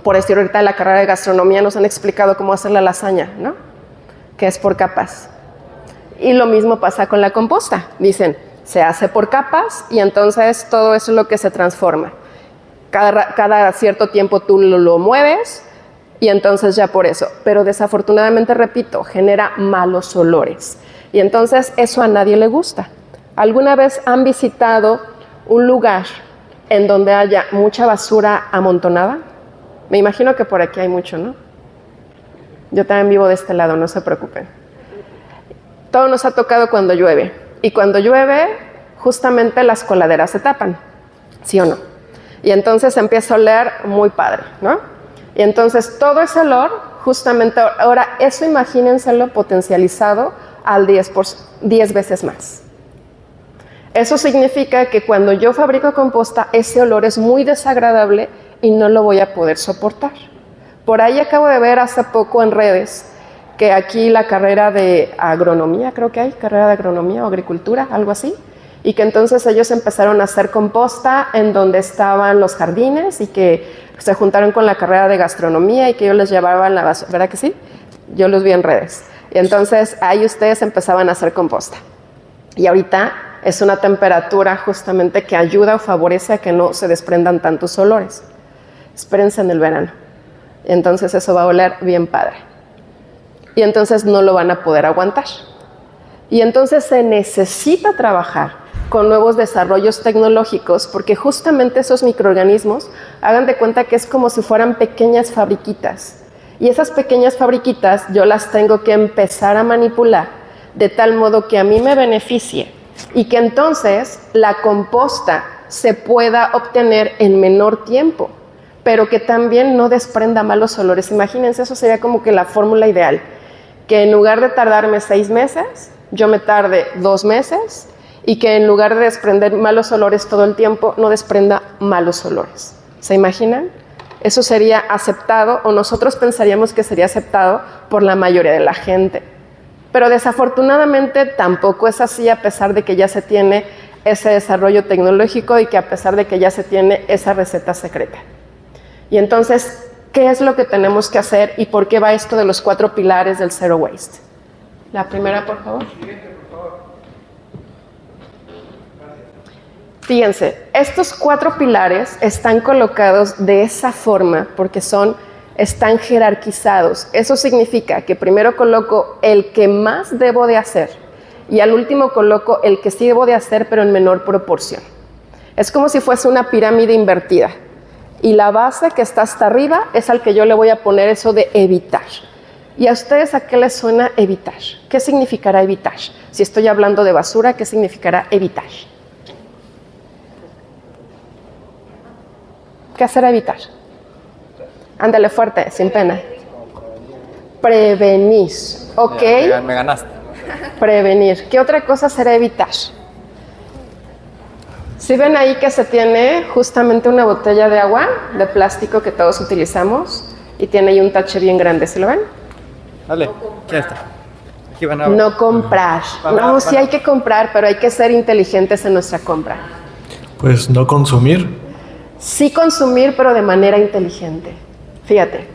por decir ahorita en la carrera de gastronomía, nos han explicado cómo hacer la lasaña, ¿no? Que es por capas. Y lo mismo pasa con la composta. Dicen, se hace por capas y entonces todo eso es lo que se transforma. Cada cierto tiempo tú lo mueves y entonces ya por eso. Pero desafortunadamente, repito, genera malos olores. Y entonces eso a nadie le gusta. ¿Alguna vez han visitado un lugar en donde haya mucha basura amontonada? Me imagino que por aquí hay mucho, ¿no? Yo también vivo de este lado, no se preocupen. Todo nos ha tocado cuando llueve. Y cuando llueve, justamente las coladeras se tapan, ¿sí o no? Y entonces empieza a oler muy padre, ¿no? Y entonces todo ese olor, justamente ahora, eso imagínenselo potencializado al 10 veces más. Eso significa que cuando yo fabrico composta, ese olor es muy desagradable y no lo voy a poder soportar. Por ahí acabo de ver hace poco en redes que aquí la carrera de agronomía, creo que hay, carrera de agronomía o agricultura, algo así, y que entonces ellos empezaron a hacer composta en donde estaban los jardines y que se juntaron con la carrera de gastronomía y que ellos les llevaban la basura, ¿verdad que sí? Yo los vi en redes. Y entonces ahí ustedes empezaban a hacer composta. Y ahorita es una temperatura justamente que ayuda o favorece a que no se desprendan tantos olores. Espérense en el verano. Entonces eso va a oler bien padre. Y entonces no lo van a poder aguantar. Y entonces se necesita trabajar con nuevos desarrollos tecnológicos porque justamente esos microorganismos, hagan de cuenta que es como si fueran pequeñas fabriquitas. Y esas pequeñas fabriquitas yo las tengo que empezar a manipular de tal modo que a mí me beneficie y que entonces la composta se pueda obtener en menor tiempo, pero que también no desprenda malos olores. Imagínense, eso sería como que la fórmula ideal, que en lugar de tardarme 6 meses, yo me tarde 2 meses y que en lugar de desprender malos olores todo el tiempo, no desprenda malos olores. ¿Se imaginan? Eso sería aceptado, o nosotros pensaríamos que sería aceptado por la mayoría de la gente. Pero desafortunadamente tampoco es así, a pesar de que ya se tiene ese desarrollo tecnológico y que a pesar de que ya se tiene esa receta secreta. Y entonces, ¿qué es lo que tenemos que hacer y por qué va esto de los 4 pilares del Zero Waste? La primera, por favor. Fíjense, estos 4 pilares están colocados de esa forma porque están jerarquizados. Eso significa que primero coloco el que más debo de hacer y al último coloco el que sí debo de hacer, pero en menor proporción. Es como si fuese una pirámide invertida. Y la base que está hasta arriba es al que yo le voy a poner eso de evitar. ¿Y a ustedes a qué les suena evitar? ¿Qué significará evitar? Si estoy hablando de basura, ¿qué significará evitar? ¿Qué será evitar? Ándale fuerte, sin pena. Prevenir. ¿Ok? Me ganaste. Prevenir. ¿Qué otra cosa será evitar? Si ven ahí que se tiene justamente una botella de agua de plástico que todos utilizamos y tiene ahí un tache bien grande, ¿se lo ven? Dale, ya está. Aquí van a... No comprar. No, sí hay que comprar, pero hay que ser inteligentes en nuestra compra. Pues no consumir. Sí consumir, pero de manera inteligente. Fíjate,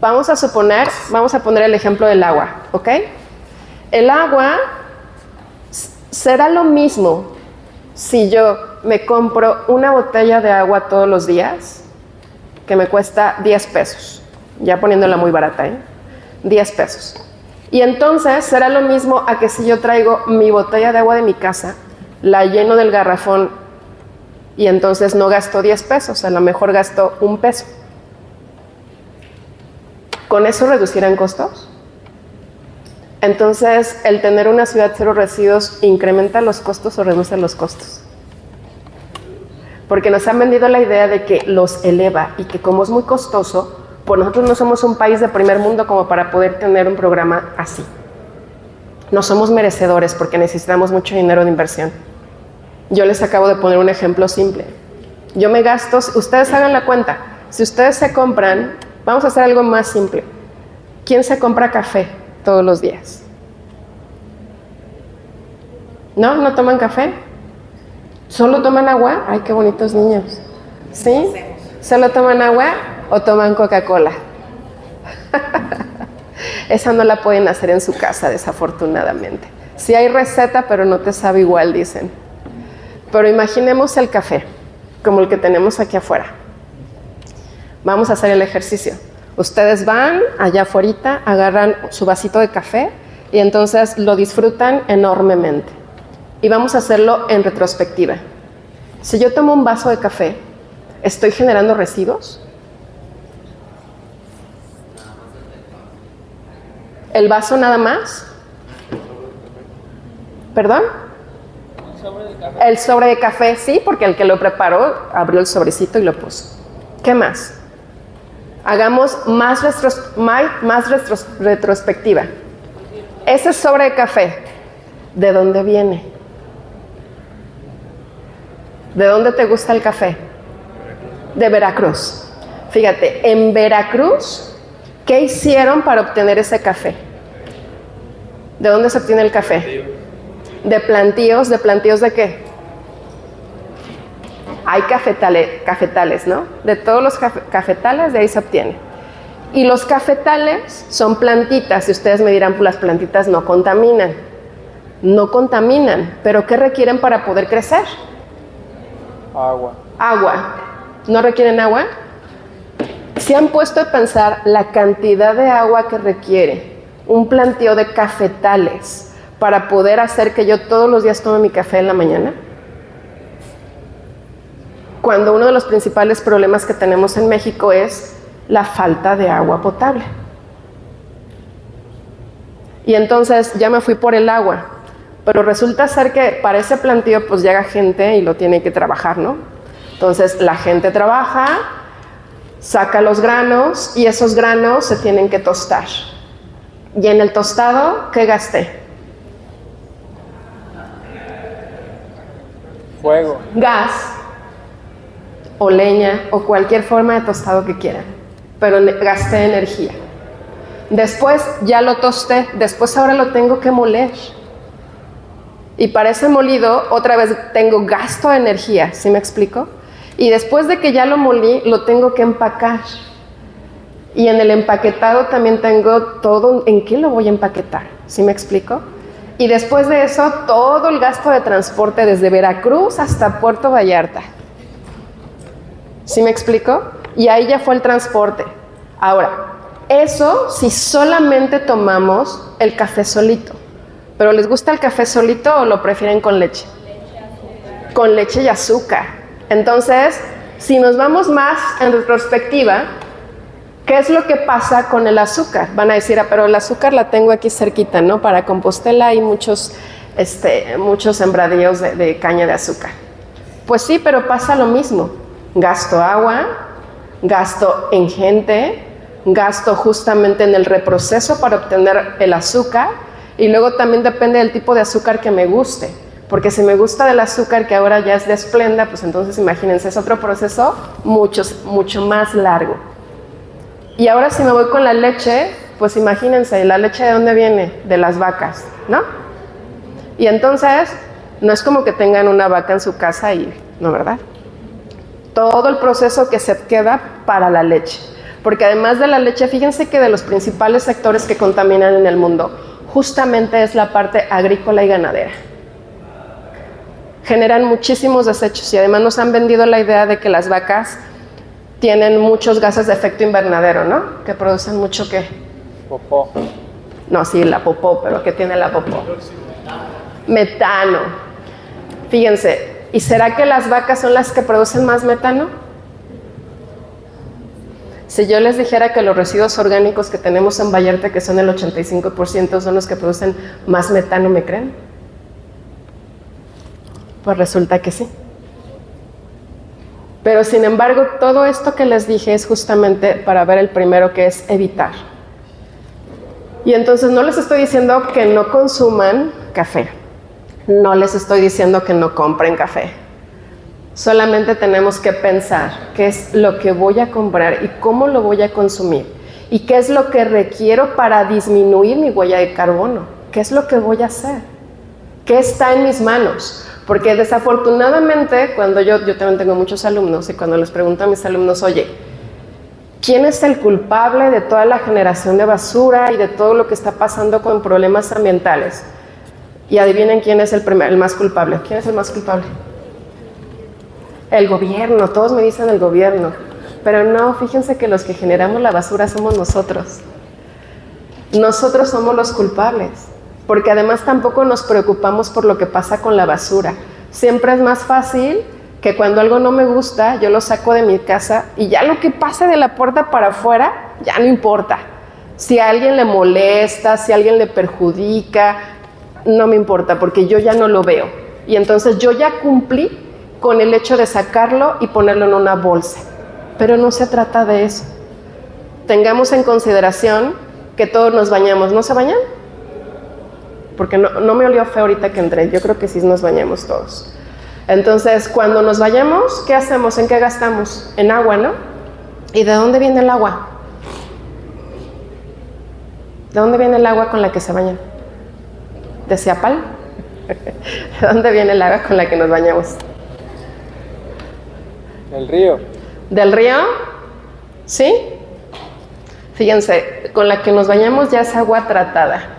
vamos a poner el ejemplo del agua, ¿ok? El agua será lo mismo si yo me compro una botella de agua todos los días, que me cuesta 10 pesos, ya poniéndola muy barata, 10 pesos. Y entonces será lo mismo a que si yo traigo mi botella de agua de mi casa, la lleno del garrafón y entonces no gasto 10 pesos, a lo mejor gasto 1 peso. ¿Con eso reducirán costos? Entonces, ¿el tener una ciudad cero residuos incrementa los costos o reduce los costos? Porque nos han vendido la idea de que los eleva y que como es muy costoso, pues nosotros no somos un país de primer mundo como para poder tener un programa así. No somos merecedores porque necesitamos mucho dinero de inversión. Yo les acabo de poner un ejemplo simple. Yo me gasto, ustedes hagan la cuenta, si ustedes se compran, vamos a hacer algo más simple. ¿Quién se compra café todos los días? ¿No? ¿No toman café? ¿Solo toman agua? Ay, qué bonitos niños. ¿Sí? ¿Solo toman agua o toman Coca-Cola? Esa no la pueden hacer en su casa, desafortunadamente. Sí hay receta, pero no te sabe igual, dicen. Pero imaginemos el café, como el que tenemos aquí afuera. Vamos a hacer el ejercicio. Ustedes van allá afuera, agarran su vasito de café y entonces lo disfrutan enormemente. Y vamos a hacerlo en retrospectiva. Si yo tomo un vaso de café, ¿estoy generando residuos? ¿El vaso nada más? ¿Perdón? El sobre de café, sí, porque el que lo preparó abrió el sobrecito y lo puso. ¿Qué más? Hagamos más retrospectiva. Ese sobre de café, ¿de dónde viene? ¿De dónde te gusta el café? De Veracruz. Fíjate, en Veracruz, ¿qué hicieron para obtener ese café? ¿De dónde se obtiene el café? De plantíos ¿de qué? Hay cafetales, ¿no? De todos los cafetales, de ahí se obtiene. Y los cafetales son plantitas, y ustedes me dirán, pues las plantitas no contaminan. No contaminan, pero ¿qué requieren para poder crecer? Agua. Agua. ¿No requieren agua? ¿Se han puesto a pensar la cantidad de agua que requiere un planteo de cafetales para poder hacer que yo todos los días tome mi café en la mañana? Cuando uno de los principales problemas que tenemos en México es la falta de agua potable. Y entonces ya me fui por el agua, pero resulta ser que para ese planteo pues llega gente y lo tiene que trabajar, ¿no? Entonces la gente trabaja, saca los granos y esos granos se tienen que tostar. Y en el tostado, ¿qué gasté? Fuego. Gas o leña o cualquier forma de tostado que quieran, pero gasté energía. Después ya lo tosté, después ahora lo tengo que moler. Y para ese molido, otra vez tengo gasto de energía, ¿sí me explico? Y después de que ya lo molí, lo tengo que empacar. Y en el empaquetado también tengo todo, ¿en qué lo voy a empaquetar? ¿Sí me explico? Y después de eso, todo el gasto de transporte desde Veracruz hasta Puerto Vallarta. ¿Sí me explico? Y ahí ya fue el transporte. Ahora, eso si solamente tomamos el café solito. ¿Pero les gusta el café solito o lo prefieren con leche? Con leche y azúcar. Entonces, si nos vamos más en retrospectiva, ¿qué es lo que pasa con el azúcar? Van a decir, pero el azúcar la tengo aquí cerquita, ¿no? Para Compostela hay muchos sembradíos de caña de azúcar. Pues sí, pero pasa lo mismo. Gasto agua, gasto en gente, gasto justamente en el reproceso para obtener el azúcar, y luego también depende del tipo de azúcar que me guste. Porque si me gusta del azúcar que ahora ya es de Splenda, pues entonces imagínense, es otro proceso mucho más largo. Y ahora si me voy con la leche, pues imagínense, ¿la leche de dónde viene? De las vacas, ¿no? Y entonces, no es como que tengan una vaca en su casa y, ¿no, verdad? Todo el proceso que se queda para la leche. Porque además de la leche, fíjense que de los principales sectores que contaminan en el mundo, justamente es la parte agrícola y ganadera. Generan muchísimos desechos y además nos han vendido la idea de que las vacas tienen muchos gases de efecto invernadero, ¿no? Que producen mucho, ¿qué? Popó. No, sí, la popó, pero ¿qué tiene la popó? Metano. Fíjense, ¿y será que las vacas son las que producen más metano? Si yo les dijera que los residuos orgánicos que tenemos en Vallarta, que son el 85%, son los que producen más metano, ¿me creen? Pues resulta que sí. Pero sin embargo, todo esto que les dije es justamente para ver el primero, que es evitar. Y entonces no les estoy diciendo que no consuman café. No les estoy diciendo que no compren café. Solamente tenemos que pensar qué es lo que voy a comprar y cómo lo voy a consumir. Y qué es lo que requiero para disminuir mi huella de carbono. ¿Qué es lo que voy a hacer? ¿Qué está en mis manos? Porque desafortunadamente, cuando yo también tengo muchos alumnos, y cuando les pregunto a mis alumnos, oye, ¿quién es el culpable de toda la generación de basura y de todo lo que está pasando con problemas ambientales? Y adivinen quién es el más culpable. ¿Quién es el más culpable? El gobierno. Todos me dicen el gobierno. Pero no, fíjense que los que generamos la basura somos nosotros. Nosotros somos los culpables. Porque además tampoco nos preocupamos por lo que pasa con la basura. Siempre es más fácil que cuando algo no me gusta, yo lo saco de mi casa y ya lo que pase de la puerta para afuera, ya no importa. Si a alguien le molesta, si a alguien le perjudica, no me importa porque yo ya no lo veo. Y entonces yo ya cumplí con el hecho de sacarlo y ponerlo en una bolsa. Pero no se trata de eso. Tengamos en consideración que todos nos bañamos. ¿No se bañan? Porque no me olió feo ahorita que entré. Yo creo que sí nos bañamos todos. Entonces, cuando nos bañamos, ¿qué hacemos? ¿En qué gastamos? En agua, ¿no? ¿Y de dónde viene el agua? ¿De dónde viene el agua con la que se bañan? ¿De Ciapal? ¿De dónde viene el agua con la que nos bañamos? Del río. ¿Del río? ¿Sí? Fíjense, con la que nos bañamos ya es agua tratada.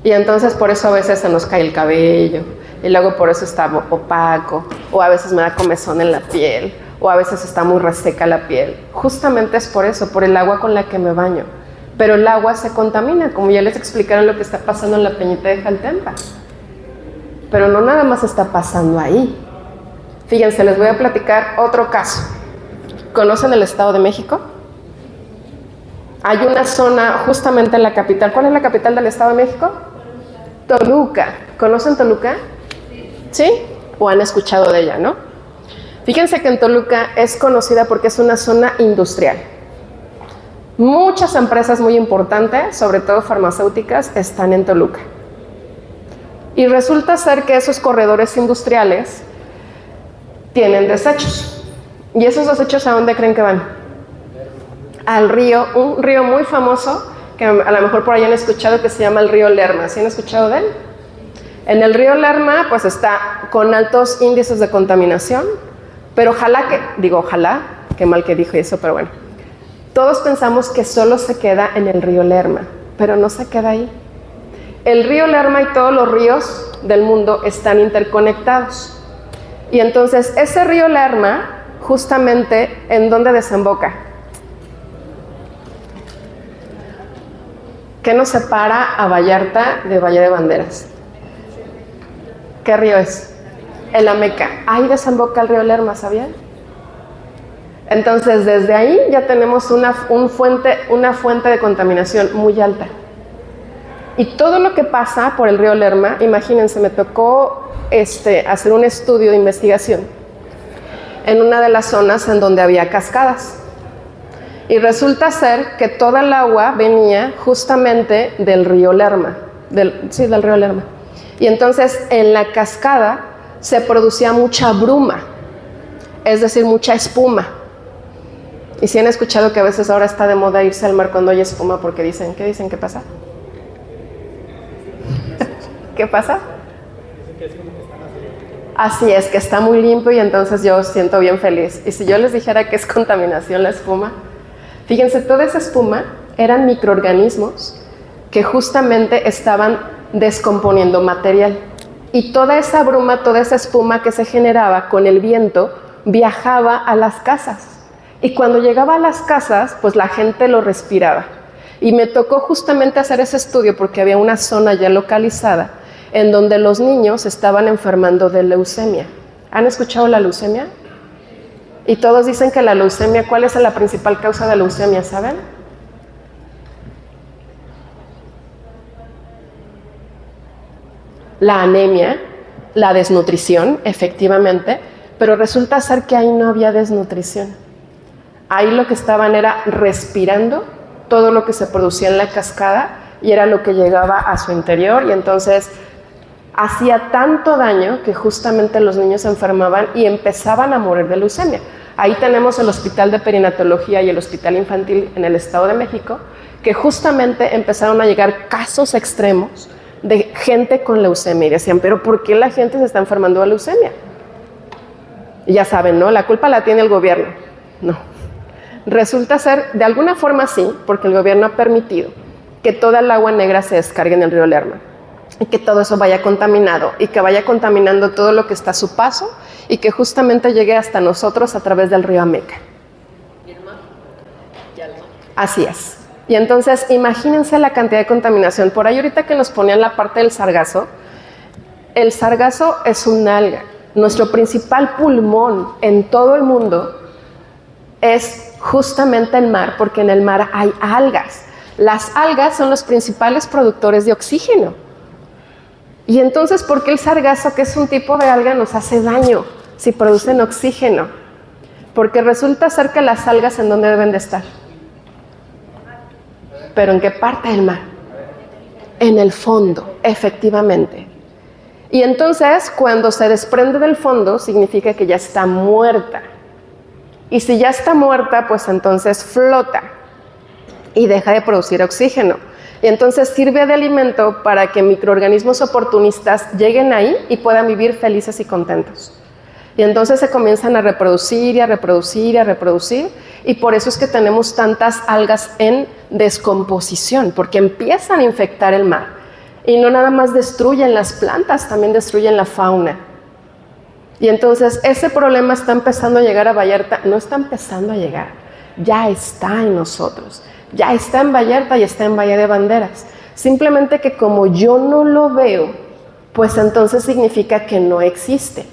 Y entonces por eso a veces se nos cae el cabello, y luego por eso está opaco, o a veces me da comezón en la piel, o a veces está muy reseca la piel. Justamente es por eso, por el agua con la que me baño. Pero el agua se contamina, como ya les explicaron lo que está pasando en la Peñita de Jaltempa. Pero no nada más está pasando ahí. Fíjense, les voy a platicar otro caso. ¿Conocen el Estado de México? Hay una zona justamente en la capital. ¿Cuál es la capital del Estado de México? Toluca. ¿Conocen Toluca? ¿Sí? ¿O han escuchado de ella, no? Fíjense que en Toluca es conocida porque es una zona industrial. Muchas empresas muy importantes, sobre todo farmacéuticas, están en Toluca. Y resulta ser que esos corredores industriales tienen desechos. ¿Y esos desechos a dónde creen que van? Al río, un río muy famoso, que a lo mejor por ahí han escuchado, que se llama el río Lerma. ¿Sí han escuchado de él? En el río Lerma, pues está con altos índices de contaminación, pero ojalá, qué mal que dijo eso, pero bueno. Todos pensamos que solo se queda en el río Lerma, pero no se queda ahí. El río Lerma y todos los ríos del mundo están interconectados. Y entonces ese río Lerma, justamente, ¿en dónde desemboca? ¿Qué nos separa a Vallarta de Bahía de Banderas? ¿Qué río es? El Ameca. Ahí desemboca el río Lerma, ¿sabían? Entonces, desde ahí ya tenemos una fuente de contaminación muy alta. Y todo lo que pasa por el río Lerma, imagínense, me tocó hacer un estudio de investigación en una de las zonas en donde había cascadas. Y resulta ser que toda el agua venía justamente del río Lerma, del río Lerma. Y entonces en la cascada se producía mucha bruma, es decir, mucha espuma. Y si han escuchado que a veces ahora está de moda irse al mar cuando hay espuma porque dicen, ¿qué dicen? ¿Qué pasa? ¿Qué pasa? Así es, que está muy limpio y entonces yo siento bien feliz. Y si yo les dijera que es contaminación la espuma, fíjense, toda esa espuma eran microorganismos que justamente estaban descomponiendo material. Y toda esa bruma, toda esa espuma que se generaba con el viento, viajaba a las casas. Y cuando llegaba a las casas, pues la gente lo respiraba. Y me tocó justamente hacer ese estudio porque había una zona ya localizada en donde los niños estaban enfermando de leucemia. ¿Han escuchado la leucemia? Y todos dicen que la leucemia, ¿cuál es la principal causa de leucemia? ¿Saben? La anemia, la desnutrición, efectivamente, pero resulta ser que ahí no había desnutrición. Ahí lo que estaban era respirando todo lo que se producía en la cascada y era lo que llegaba a su interior y entonces hacía tanto daño que justamente los niños se enfermaban y empezaban a morir de leucemia. Ahí tenemos el Hospital de Perinatología y el Hospital Infantil en el Estado de México, que justamente empezaron a llegar casos extremos de gente con leucemia y decían, pero ¿por qué la gente se está enfermando de leucemia? Y ya saben, ¿no? La culpa la tiene el gobierno. No. Resulta ser, de alguna forma sí, porque el gobierno ha permitido que toda el agua negra se descargue en el río Lerma y que todo eso vaya contaminado y que vaya contaminando todo lo que está a su paso y que justamente llegue hasta nosotros a través del río Ameca. Así es. Y entonces imagínense la cantidad de contaminación. Por ahí ahorita que nos ponían la parte del sargazo, el sargazo es un alga. Nuestro principal pulmón en todo el mundo es justamente el mar, porque en el mar hay algas. Las algas son los principales productores de oxígeno. Y entonces, ¿por qué el sargazo, que es un tipo de alga, nos hace daño si producen oxígeno? Porque resulta ser que las algas, ¿en dónde deben de estar? ¿Pero en qué parte del mar? En el fondo, efectivamente. Y entonces, cuando se desprende del fondo, significa que ya está muerta. Y si ya está muerta, pues entonces flota y deja de producir oxígeno. Y entonces sirve de alimento para que microorganismos oportunistas lleguen ahí y puedan vivir felices y contentos. Y entonces se comienzan a reproducir y a reproducir y a reproducir. Y por eso es que tenemos tantas algas en descomposición, porque empiezan a infectar el mar. Y no nada más destruyen las plantas, también destruyen la fauna. Y entonces ese problema está empezando a llegar a Vallarta. No está empezando a llegar, ya está en nosotros. Ya está en Vallarta y está en Bahía de Banderas. Simplemente que como yo no lo veo, pues entonces significa que no existe.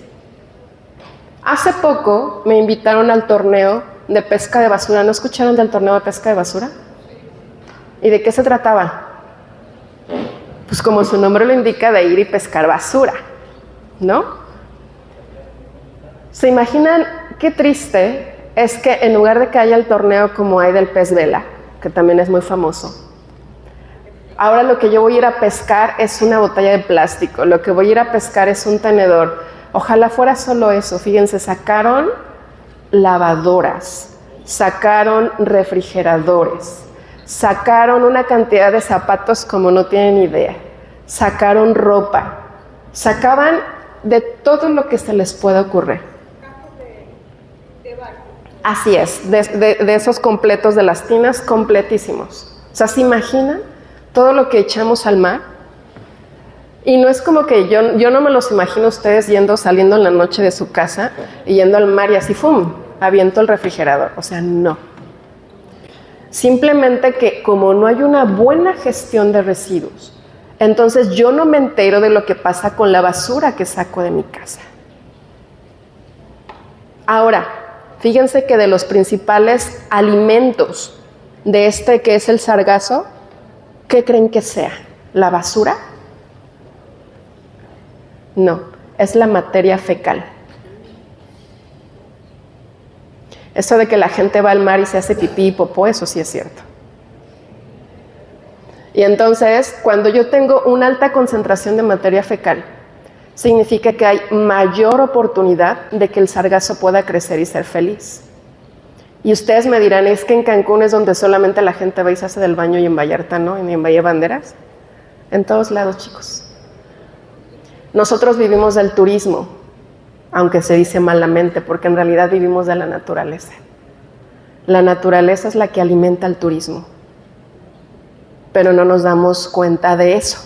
Hace poco me invitaron al torneo de pesca de basura. ¿No escucharon del torneo de pesca de basura? ¿Y de qué se trataba? Pues como su nombre lo indica, de ir y pescar basura, ¿no? ¿Se imaginan qué triste es que en lugar de que haya el torneo como hay del pez vela, que también es muy famoso, ahora lo que yo voy a ir a pescar es una botella de plástico, lo que voy a ir a pescar es un tenedor? Ojalá fuera solo eso. Fíjense, sacaron lavadoras, sacaron refrigeradores, sacaron una cantidad de zapatos como no tienen idea, sacaron ropa, Sacaban de todo lo que se les pueda ocurrir. Así es, de esos completos de las tinas, completísimos. O sea, ¿se imaginan todo lo que echamos al mar? Y no es como que yo no me los imagino ustedes saliendo en la noche de su casa y yendo al mar y así, ¡fum!, aviento el refrigerador. O sea, no. Simplemente que como no hay una buena gestión de residuos, entonces yo no me entero de lo que pasa con la basura que saco de mi casa. Ahora, fíjense que de los principales alimentos de que es el sargazo, ¿qué creen que sea? ¿La basura? No, es la materia fecal. Eso de que la gente va al mar y se hace pipí y popó, eso sí es cierto. Y entonces, cuando yo tengo una alta concentración de materia fecal, significa que hay mayor oportunidad de que el sargazo pueda crecer y ser feliz. Y ustedes me dirán, ¿es que en Cancún es donde solamente la gente va y se hace del baño y en Vallarta no? ¿Y en Bahía Banderas? En todos lados, chicos. Nosotros vivimos del turismo, aunque se dice malamente, porque en realidad vivimos de la naturaleza. La naturaleza es la que alimenta el turismo, pero no nos damos cuenta de eso.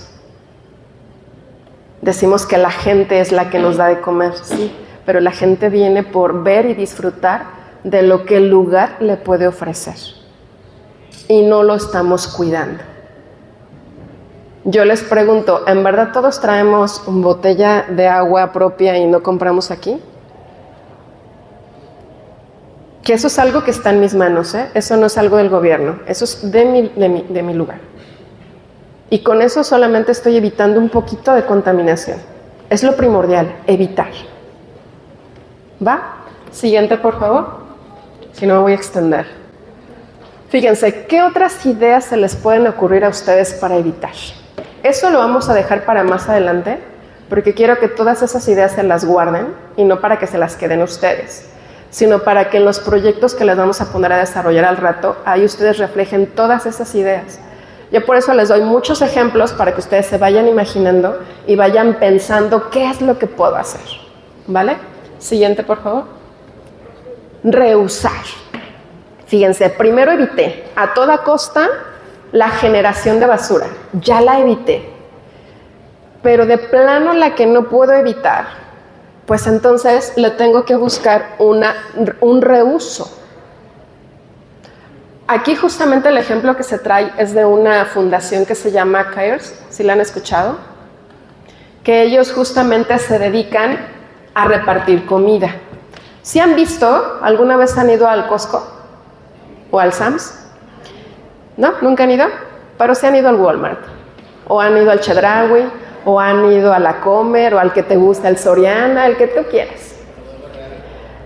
Decimos que la gente es la que nos da de comer, sí, pero la gente viene por ver y disfrutar de lo que el lugar le puede ofrecer. Y no lo estamos cuidando. Yo les pregunto, ¿en verdad todos traemos una botella de agua propia y no compramos aquí? Que eso es algo que está en mis manos, ¿eh? Eso no es algo del gobierno, eso es de mi lugar. Y con eso solamente estoy evitando un poquito de contaminación. Es lo primordial, evitar. ¿Va? Siguiente, por favor. Si no, me voy a extender. Fíjense, ¿qué otras ideas se les pueden ocurrir a ustedes para evitar? Eso lo vamos a dejar para más adelante, porque quiero que todas esas ideas se las guarden, y no para que se las queden ustedes, sino para que en los proyectos que les vamos a poner a desarrollar al rato, ahí ustedes reflejen todas esas ideas. Yo por eso les doy muchos ejemplos para que ustedes se vayan imaginando y vayan pensando qué es lo que puedo hacer. ¿Vale? Siguiente, por favor. Reusar. Fíjense, primero evité a toda costa la generación de basura. Ya la evité. Pero de plano la que no puedo evitar, pues entonces le tengo que buscar un reuso. Aquí justamente el ejemplo que se trae es de una fundación que se llama CARES, ¿sí la han escuchado? Que ellos justamente se dedican a repartir comida. ¿Sí han visto? ¿Alguna vez han ido al Costco? ¿O al Sam's? ¿No? ¿Nunca han ido? Pero sí han ido al Walmart. O han ido al Chedraui, o han ido a la Comer, o al que te gusta, el Soriana, el que tú quieras.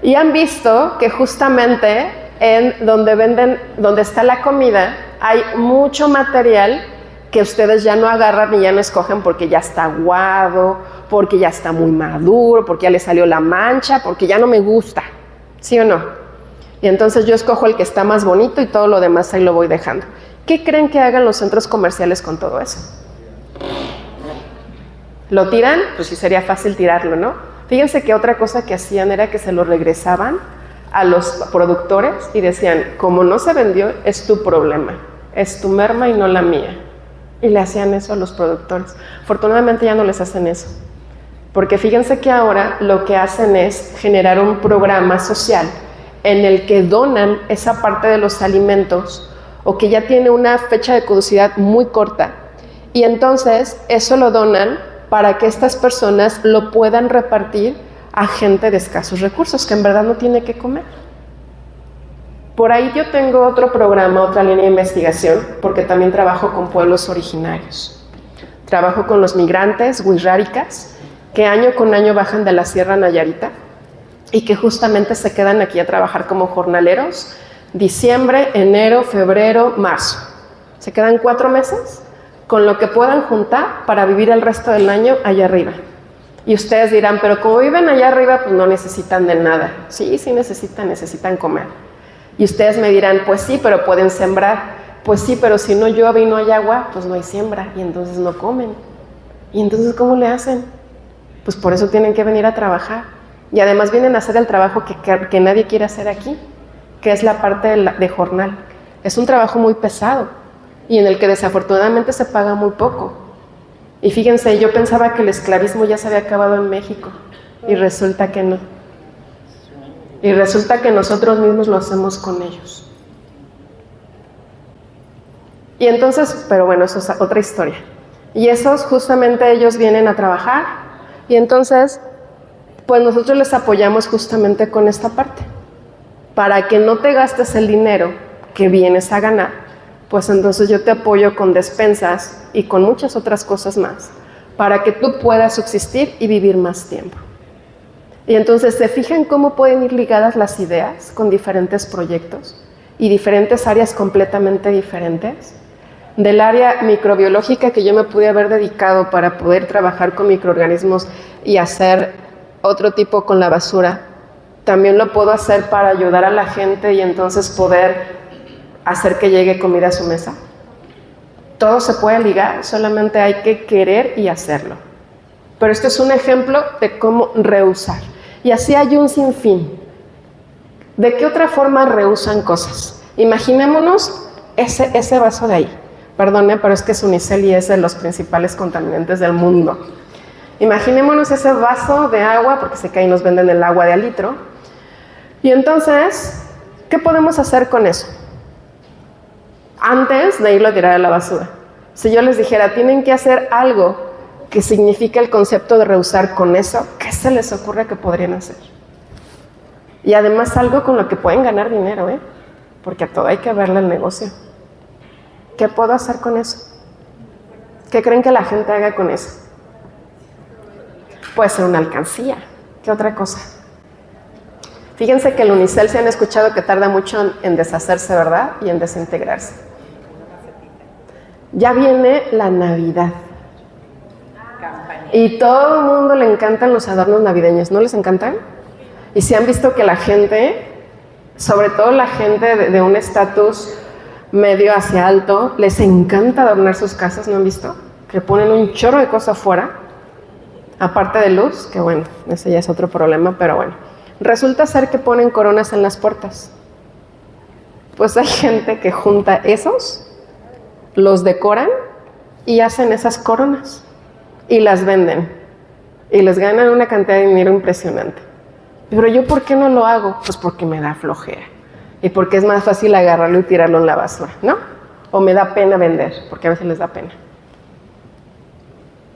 Y han visto que justamente en donde está la comida, hay mucho material que ustedes ya no agarran y ya no escogen porque ya está aguado, porque ya está muy maduro, porque ya le salió la mancha, porque ya no me gusta, ¿sí o no? Y entonces yo escojo el que está más bonito y todo lo demás ahí lo voy dejando. ¿Qué creen que hagan los centros comerciales con todo eso? ¿Lo tiran? Pues sí, sería fácil tirarlo, ¿no? Fíjense que otra cosa que hacían era que se lo regresaban a los productores y decían, como no se vendió, es tu problema, es tu merma y no la mía. Y le hacían eso a los productores. Afortunadamente ya no les hacen eso, porque fíjense que ahora lo que hacen es generar un programa social en el que donan esa parte de los alimentos o que ya tiene una fecha de caducidad muy corta, y entonces eso lo donan para que estas personas lo puedan repartir a gente de escasos recursos, que en verdad no tiene que comer. Por ahí yo tengo otro programa, otra línea de investigación, porque también trabajo con pueblos originarios. Trabajo con los migrantes wixárikas, que año con año bajan de la Sierra Nayarita y que justamente se quedan aquí a trabajar como jornaleros diciembre, enero, febrero, marzo. Se quedan 4 meses con lo que puedan juntar para vivir el resto del año allá arriba. Y ustedes dirán, pero como viven allá arriba, pues no necesitan de nada. Sí, sí necesitan comer. Y ustedes me dirán, pues sí, pero pueden sembrar. Pues sí, pero si no llueve y no hay agua, pues no hay siembra, y entonces no comen. ¿Y entonces cómo le hacen? pues por eso tienen que venir a trabajar. Y además vienen a hacer el trabajo que nadie quiere hacer aquí, que es la parte de jornal. Es un trabajo muy pesado y en el que desafortunadamente se paga muy poco. Y fíjense, yo pensaba que el esclavismo ya se había acabado en México y resulta que no. Y resulta que nosotros mismos lo hacemos con ellos. Y entonces, pero bueno, eso es otra historia. Y esos justamente ellos vienen a trabajar y entonces pues nosotros les apoyamos justamente con esta parte. Para que no te gastes el dinero que vienes a ganar, pues entonces yo te apoyo con despensas y con muchas otras cosas más, para que tú puedas subsistir y vivir más tiempo. Y entonces se fijan cómo pueden ir ligadas las ideas con diferentes proyectos y diferentes áreas completamente diferentes. Del área microbiológica que yo me pude haber dedicado para poder trabajar con microorganismos y hacer otro tipo con la basura, también lo puedo hacer para ayudar a la gente y entonces poder hacer que llegue comida a su mesa. Todo se puede ligar, solamente hay que querer y hacerlo. Pero esto es un ejemplo de cómo reusar. Y así hay un sinfín. ¿De qué otra forma reusan cosas? Imaginémonos ese vaso de ahí. Perdone, pero es que es unicel y es de los principales contaminantes del mundo. Imaginémonos ese vaso de agua, porque sé que ahí nos venden el agua de a litro. Y entonces, ¿qué podemos hacer con eso? Antes de irlo a tirar a la basura. Si yo les dijera, tienen que hacer algo que signifique el concepto de reusar con eso, ¿qué se les ocurre que podrían hacer? Y además algo con lo que pueden ganar dinero, porque a todo hay que verle el negocio. ¿Qué puedo hacer con eso? ¿Qué creen que la gente haga con eso? Puede ser una alcancía. ¿Qué otra cosa? Fíjense que el unicel se han escuchado que tarda mucho en deshacerse, ¿verdad? Y en desintegrarse. Ya viene la Navidad. Y todo el mundo le encantan los adornos navideños, ¿no les encantan? Y si han visto que la gente, sobre todo la gente de un estatus medio hacia alto, les encanta adornar sus casas, ¿no han visto? Que ponen un chorro de cosas afuera, aparte de luz, que bueno, ese ya es otro problema, pero bueno. Resulta ser que ponen coronas en las puertas. Pues hay gente que junta esos, los decoran y hacen esas coronas y las venden y les ganan una cantidad de dinero impresionante. Pero yo, ¿por qué no lo hago? Pues porque me da flojera y porque es más fácil agarrarlo y tirarlo en la basura, ¿no? O me da pena vender, porque a veces les da pena.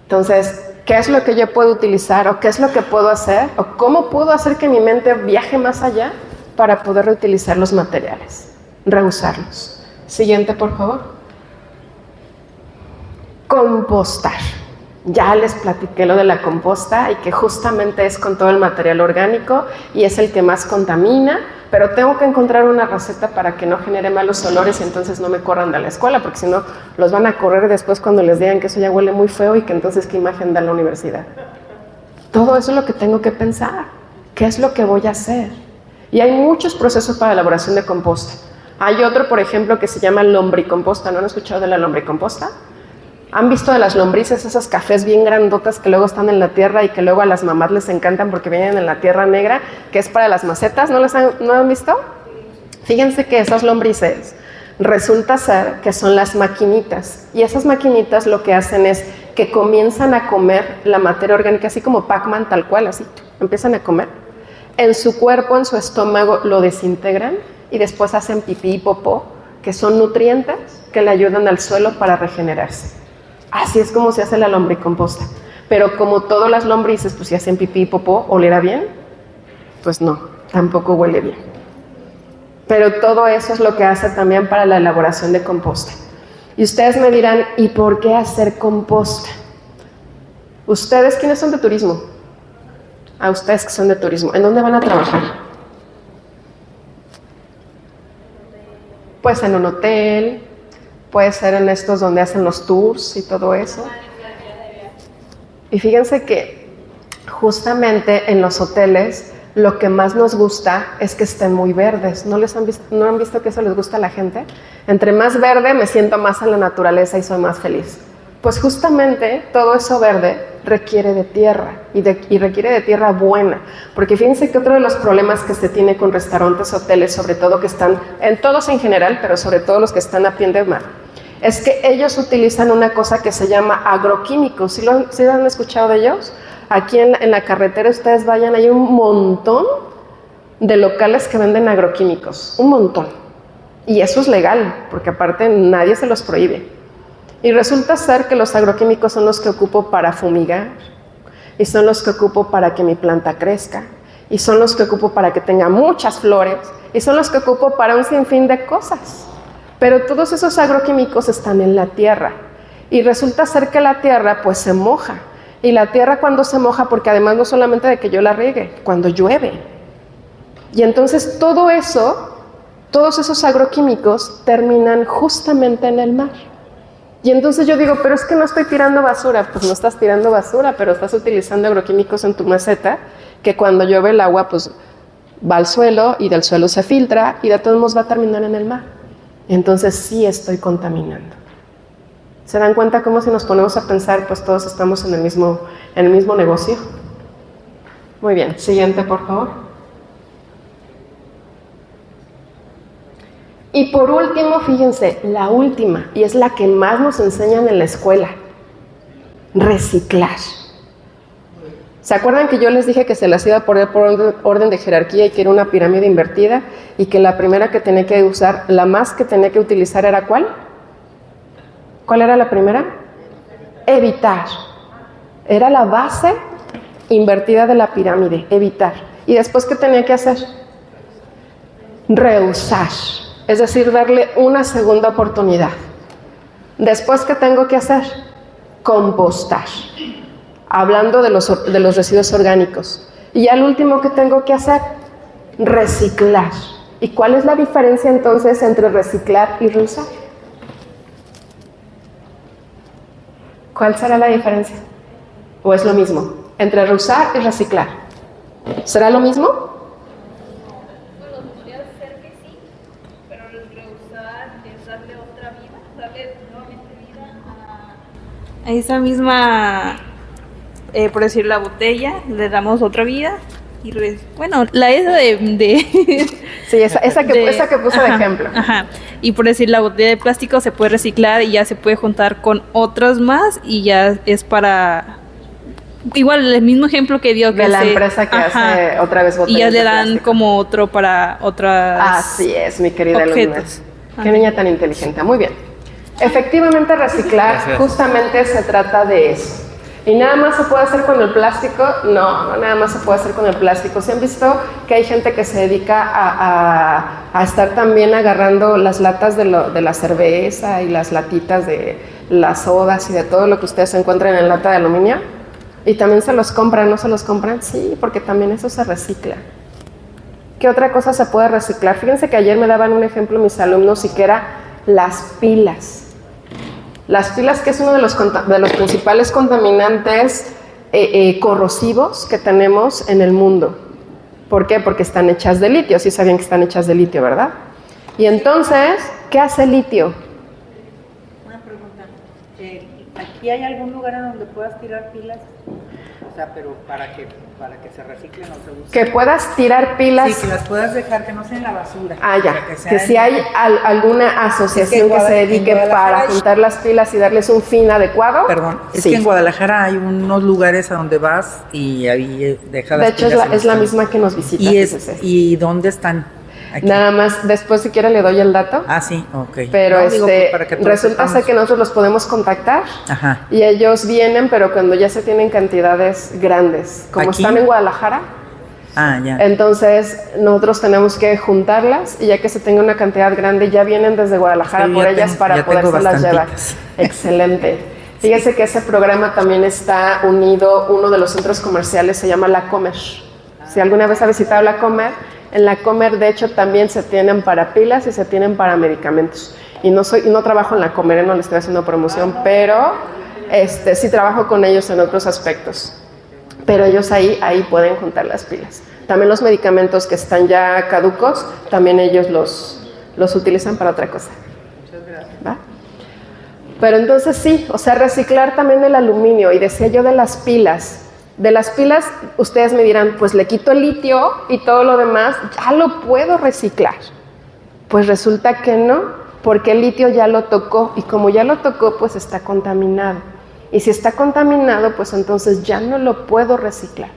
Entonces, ¿qué es lo que yo puedo utilizar o qué es lo que puedo hacer o cómo puedo hacer que mi mente viaje más allá para poder reutilizar los materiales, reusarlos? Siguiente, por favor. Compostar. Ya les platiqué lo de la composta y que justamente es con todo el material orgánico y es el que más contamina, pero tengo que encontrar una receta para que no genere malos olores y entonces no me corran de la escuela, porque si no los van a correr después cuando les digan que eso ya huele muy feo y que entonces qué imagen da la universidad. Todo eso es lo que tengo que pensar. ¿Qué es lo que voy a hacer? Y hay muchos procesos para la elaboración de composta. Hay otro, por ejemplo, que se llama lombricomposta. ¿No han escuchado de la lombricomposta? ¿Han visto de las lombrices, esas cafés bien grandotas que luego están en la tierra y que luego a las mamás les encantan porque vienen en la tierra negra, que es para las macetas? ¿No han visto? Fíjense que esas lombrices resulta ser que son las maquinitas. Y esas maquinitas lo que hacen es que comienzan a comer la materia orgánica, así como Pac-Man, tal cual, así. Empiezan a comer. En su cuerpo, en su estómago, lo desintegran y después hacen pipí y popó, que son nutrientes que le ayudan al suelo para regenerarse. Así es como se hace la lombricomposta. Pero como todas las lombrices, pues si hacen pipí y popó, ¿olerá bien? Pues no, tampoco huele bien. Pero todo eso es lo que hace también para la elaboración de composta. Y ustedes me dirán, ¿y por qué hacer composta? ¿Ustedes quiénes son de turismo? A ustedes que son de turismo, ¿en dónde van a trabajar? Pues en un hotel. Puede ser en estos donde hacen los tours y todo eso. Y fíjense que justamente en los hoteles lo que más nos gusta es que estén muy verdes. ¿No han visto que eso les gusta a la gente? Entre más verde me siento más en la naturaleza y soy más feliz. Pues justamente todo eso verde requiere de tierra. y requiere de tierra buena. Porque fíjense que otro de los problemas que se tiene con restaurantes, hoteles, sobre todo que están, en todos en general, pero sobre todo los que están a pie de mar, es que ellos utilizan una cosa que se llama agroquímicos. ¿Sí han escuchado de ellos? Aquí en la carretera ustedes vayan, hay un montón de locales que venden agroquímicos, un montón. Y eso es legal, porque aparte nadie se los prohíbe. Y resulta ser que los agroquímicos son los que ocupo para fumigar, y son los que ocupo para que mi planta crezca, y son los que ocupo para que tenga muchas flores, y son los que ocupo para un sinfín de cosas. Pero todos esos agroquímicos están en la tierra, y resulta ser que la tierra pues se moja. Y la tierra cuando se moja, porque además no solamente de que yo la riegue, cuando llueve. Y entonces todos esos agroquímicos terminan justamente en el mar. Y entonces yo digo, pero es que no estoy tirando basura. Pues no estás tirando basura, pero estás utilizando agroquímicos en tu maceta, que cuando llueve el agua pues va al suelo y del suelo se filtra y de todos modos va a terminar en el mar. Entonces sí estoy contaminando. ¿Se dan cuenta cómo si nos ponemos a pensar, pues todos estamos en el mismo negocio? Muy bien, siguiente por favor. Y por último, fíjense, la última, y es la que más nos enseñan en la escuela, reciclar. ¿Se acuerdan que yo les dije que se las iba a poner por orden de jerarquía y que era una pirámide invertida? Y que la primera que tenía que usar, la más que tenía que utilizar era ¿cuál? ¿Cuál era la primera? Evitar. Era la base invertida de la pirámide, evitar. ¿Y después qué tenía que hacer? Reusar. Es decir, darle una segunda oportunidad. Después, ¿qué tengo que hacer? Compostar. Hablando de los residuos orgánicos. Y al último, ¿qué tengo que hacer? Reciclar. ¿Y cuál es la diferencia entonces entre reciclar y reusar? ¿Cuál será la diferencia? ¿O es lo mismo? Entre reusar y reciclar. ¿Será lo mismo? Bueno, podría ser que sí, pero el reusar es darle otra vida, darle nuevamente vida a esa misma, por decir, la botella, le damos otra vida. Y bueno, la esa de sí, esa que puse de ejemplo. Ajá. Y por decir, la botella de plástico se puede reciclar y ya se puede juntar con otras más y ya es para... Igual, el mismo ejemplo que dio que de la empresa que hace otra vez botellas. Y ya le de dan plástico. como otro para otras. Así es, mi querida objetos. alumna. Qué niña tan inteligente. Muy bien. Efectivamente, reciclar justamente se trata de eso. ¿Y nada más se puede hacer con el plástico? No, nada más se puede hacer con el plástico. ¿Se han visto que hay gente que se dedica a estar también agarrando las latas de la cerveza y las latitas de las sodas y de todo lo que ustedes encuentran en lata de aluminio? Y también se los compran, ¿no se los compran? Sí, porque también eso se recicla. ¿Qué otra cosa se puede reciclar? Fíjense que ayer me daban un ejemplo mis alumnos y que era las pilas. Las pilas, que es uno de los principales contaminantes corrosivos que tenemos en el mundo. ¿Por qué? Porque están hechas de litio. Sí sabían que están hechas de litio, ¿verdad? Y entonces, ¿qué hace el litio? Una pregunta. ¿Aquí hay algún lugar en donde puedas tirar pilas? O sea, pero para que se reciclen o se usen. Que puedas tirar pilas. Sí, que las puedas dejar, que no sean en la basura. Ah, ya. Que si hay alguna asociación que se dedique para juntar las pilas y darles un fin adecuado. Perdón, es sí. que en Guadalajara hay unos lugares a donde vas y ahí dejas las pilas. De hecho, es la misma que nos visita. ¿Y dónde están? Aquí. Nada más, después si quiere le doy el dato. Ah, sí, ok. Pero no, para que resulta ser que nosotros los podemos contactar. Ajá. Y ellos vienen, pero cuando ya se tienen cantidades grandes. Como ¿Aquí? están en Guadalajara. Ah, ya. Entonces nosotros tenemos que juntarlas y ya que se tenga una cantidad grande, ya vienen desde Guadalajara por ellas para podérselas llevar. Excelente. Fíjese que ese programa también está unido, uno de los centros comerciales se llama La Comer. Si alguna vez ha visitado La Comer, en La Comer de hecho también se tienen para pilas y se tienen para medicamentos. Y no trabajo en La Comer, no le estoy haciendo promoción, pero sí trabajo con ellos en otros aspectos. Pero ellos ahí pueden juntar las pilas. También los medicamentos que están ya caducos, también ellos los utilizan para otra cosa. Muchas gracias. ¿Va? Pero entonces sí, o sea, reciclar también el aluminio. Y decía yo de las pilas, De las pilas, ustedes me dirán, pues le quito el litio y todo lo demás, ya lo puedo reciclar. Pues resulta que no, porque el litio ya lo tocó y como ya lo tocó, pues está contaminado. Y si está contaminado, pues entonces ya no lo puedo reciclar.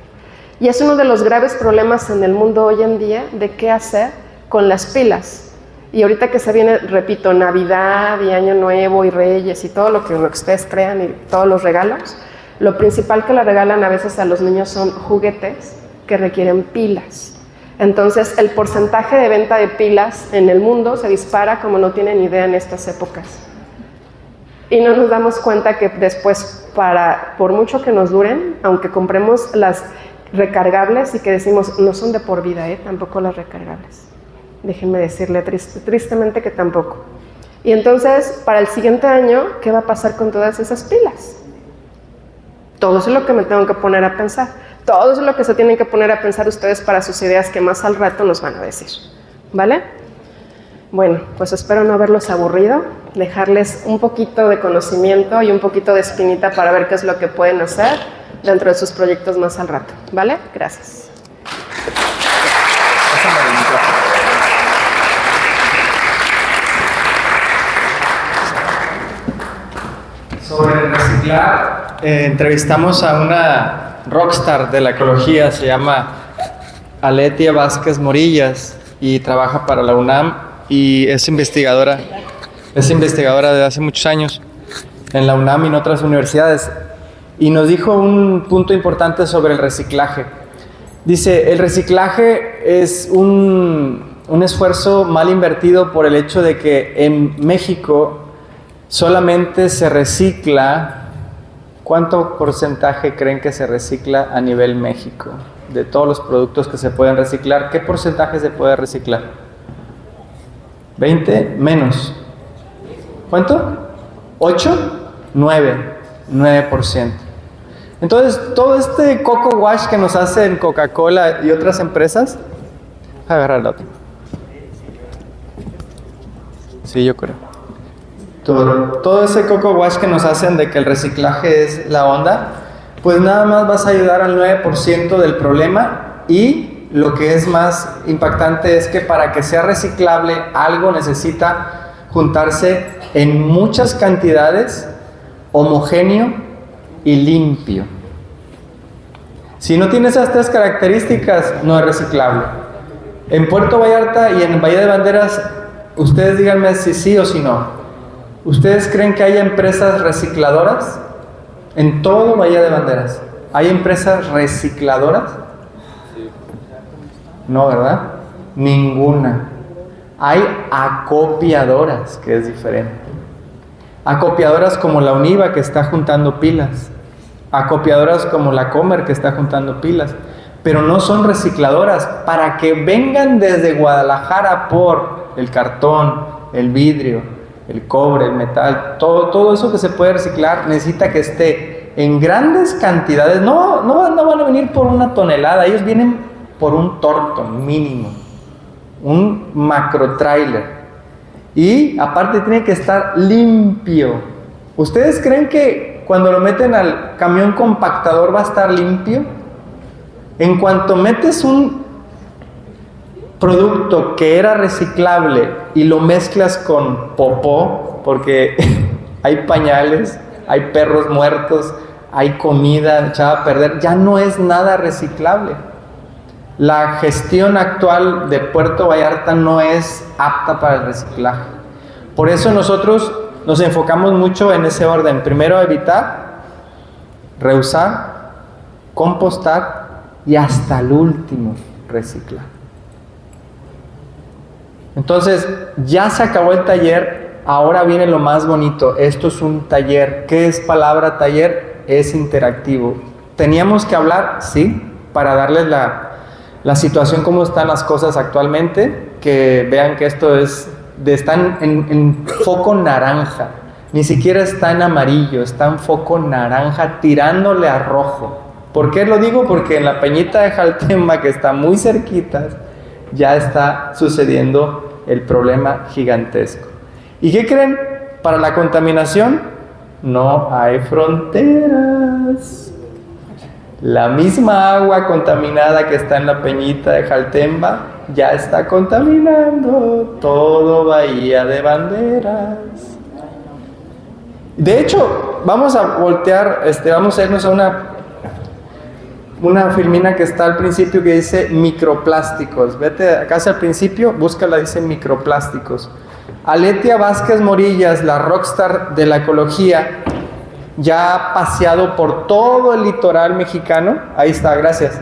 Y es uno de los graves problemas en el mundo hoy en día de qué hacer con las pilas. Y ahorita que se viene, repito, Navidad y Año Nuevo y Reyes y todo lo que ustedes crean y todos los regalos, lo principal que le regalan a veces a los niños son juguetes que requieren pilas. Entonces el porcentaje de venta de pilas en el mundo se dispara como no tienen idea en estas épocas. Y no nos damos cuenta que después, por mucho que nos duren, aunque compremos las recargables y que decimos no son de por vida, tampoco las recargables. Déjenme decirle tristemente que tampoco. Y entonces, para el siguiente año, ¿qué va a pasar con todas esas pilas? Todo eso es lo que me tengo que poner a pensar. Todo eso es lo que se tienen que poner a pensar ustedes para sus ideas que más al rato nos van a decir. ¿Vale? Bueno, pues espero no haberlos aburrido, dejarles un poquito de conocimiento y un poquito de espinita para ver qué es lo que pueden hacer dentro de sus proyectos más al rato. ¿Vale? Gracias. Sobre reciclar, entrevistamos a una rockstar de la ecología, se llama Aletia Vázquez Morillas y trabaja para la UNAM y es investigadora desde hace muchos años en la UNAM y en otras universidades. Y nos dijo un punto importante sobre el reciclaje. Dice, el reciclaje es un esfuerzo mal invertido por el hecho de que en México solamente se recicla. ¿Cuánto porcentaje creen que se recicla a nivel México? De todos los productos que se pueden reciclar, ¿qué porcentaje se puede reciclar? ¿20? Menos. ¿Cuánto? ¿8? 9%. Entonces, todo este coco wash que nos hacen Coca-Cola y otras empresas, agarrar el otro. Sí, yo creo. Todo ese coco wash que nos hacen de que el reciclaje es la onda, pues nada más vas a ayudar al 9% del problema y lo que es más impactante es que para que sea reciclable algo necesita juntarse en muchas cantidades, homogéneo y limpio. Si no tiene esas tres características, no es reciclable. En Puerto Vallarta y en Bahía de Banderas, ustedes díganme si sí o si no. ¿Ustedes creen que hay empresas recicladoras? En todo Bahía de Banderas. ¿Hay empresas recicladoras? No, ¿verdad? Ninguna. Hay acopiadoras, que es diferente. Acopiadoras como la Univa, que está juntando pilas. Acopiadoras como la Comer, que está juntando pilas. Pero no son recicladoras. Para que vengan desde Guadalajara por el cartón, el vidrio, el cobre, el metal, todo eso que se puede reciclar necesita que esté en grandes cantidades. No van a venir por una tonelada, ellos vienen por un tortón mínimo, un macro trailer. Y aparte tiene que estar limpio. ¿Ustedes creen que cuando lo meten al camión compactador va a estar limpio? En cuanto metes un producto que era reciclable y lo mezclas con popó, porque hay pañales, hay perros muertos, hay comida echada a perder, ya no es nada reciclable. La gestión actual de Puerto Vallarta no es apta para el reciclaje. Por eso nosotros nos enfocamos mucho en ese orden. Primero evitar, reusar, compostar y hasta el último reciclar. Entonces, ya se acabó el taller, ahora viene lo más bonito. Esto es un taller. ¿Qué es palabra taller? Es interactivo. ¿Teníamos que hablar? Sí, para darles la situación, cómo están las cosas actualmente, que vean que esto están en foco naranja. Ni siquiera está en amarillo, está en foco naranja tirándole a rojo. ¿Por qué lo digo? Porque en la Peñita de Jaltemba, que está muy cerquita, ya está sucediendo el problema gigantesco. ¿Y qué creen? Para la contaminación no hay fronteras. La misma agua contaminada que está en la peñita de Jaltemba ya está contaminando todo Bahía de Banderas. De hecho, vamos a voltear, vamos a irnos a una filmina que está al principio que dice microplásticos. Vete casi al principio, búscala, dice microplásticos. Aletia Vázquez Morillas, la rockstar de la ecología, ya ha paseado por todo el litoral mexicano. Ahí está, gracias.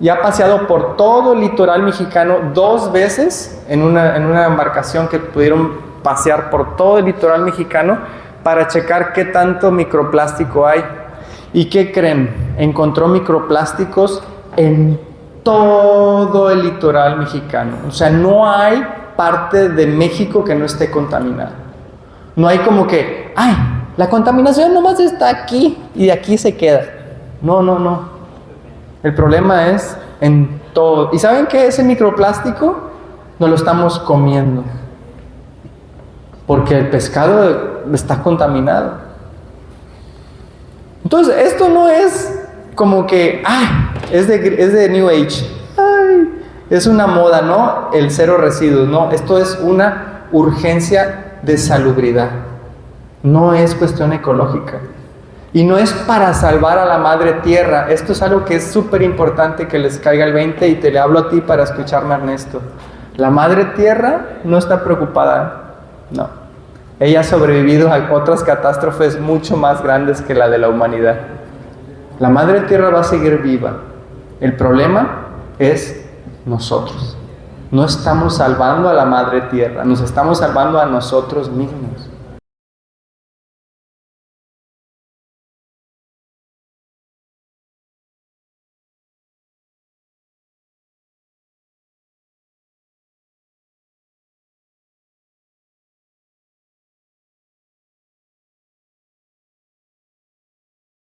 Ya ha paseado por todo el litoral mexicano 2 veces en una embarcación que pudieron pasear por todo el litoral mexicano para checar qué tanto microplástico hay. ¿Y qué creen? Encontró microplásticos en todo el litoral mexicano. O sea, no hay parte de México que no esté contaminada. No hay como que, ay, la contaminación nomás está aquí y aquí se queda. No. El problema es en todo. ¿Y saben qué? Ese microplástico nos lo estamos comiendo. Porque el pescado está contaminado. Entonces, esto no es como que, es de New Age. Es una moda, ¿no? El cero residuos. No, esto es una urgencia de salubridad. No es cuestión ecológica. Y no es para salvar a la madre tierra. Esto es algo que es súper importante que les caiga el 20 y te le hablo a ti para escucharme, Ernesto. La madre tierra no está preocupada. No. Ella ha sobrevivido a otras catástrofes mucho más grandes que la de la humanidad. La madre tierra va a seguir viva. El problema es nosotros. No estamos salvando a la madre tierra, nos estamos salvando a nosotros mismos.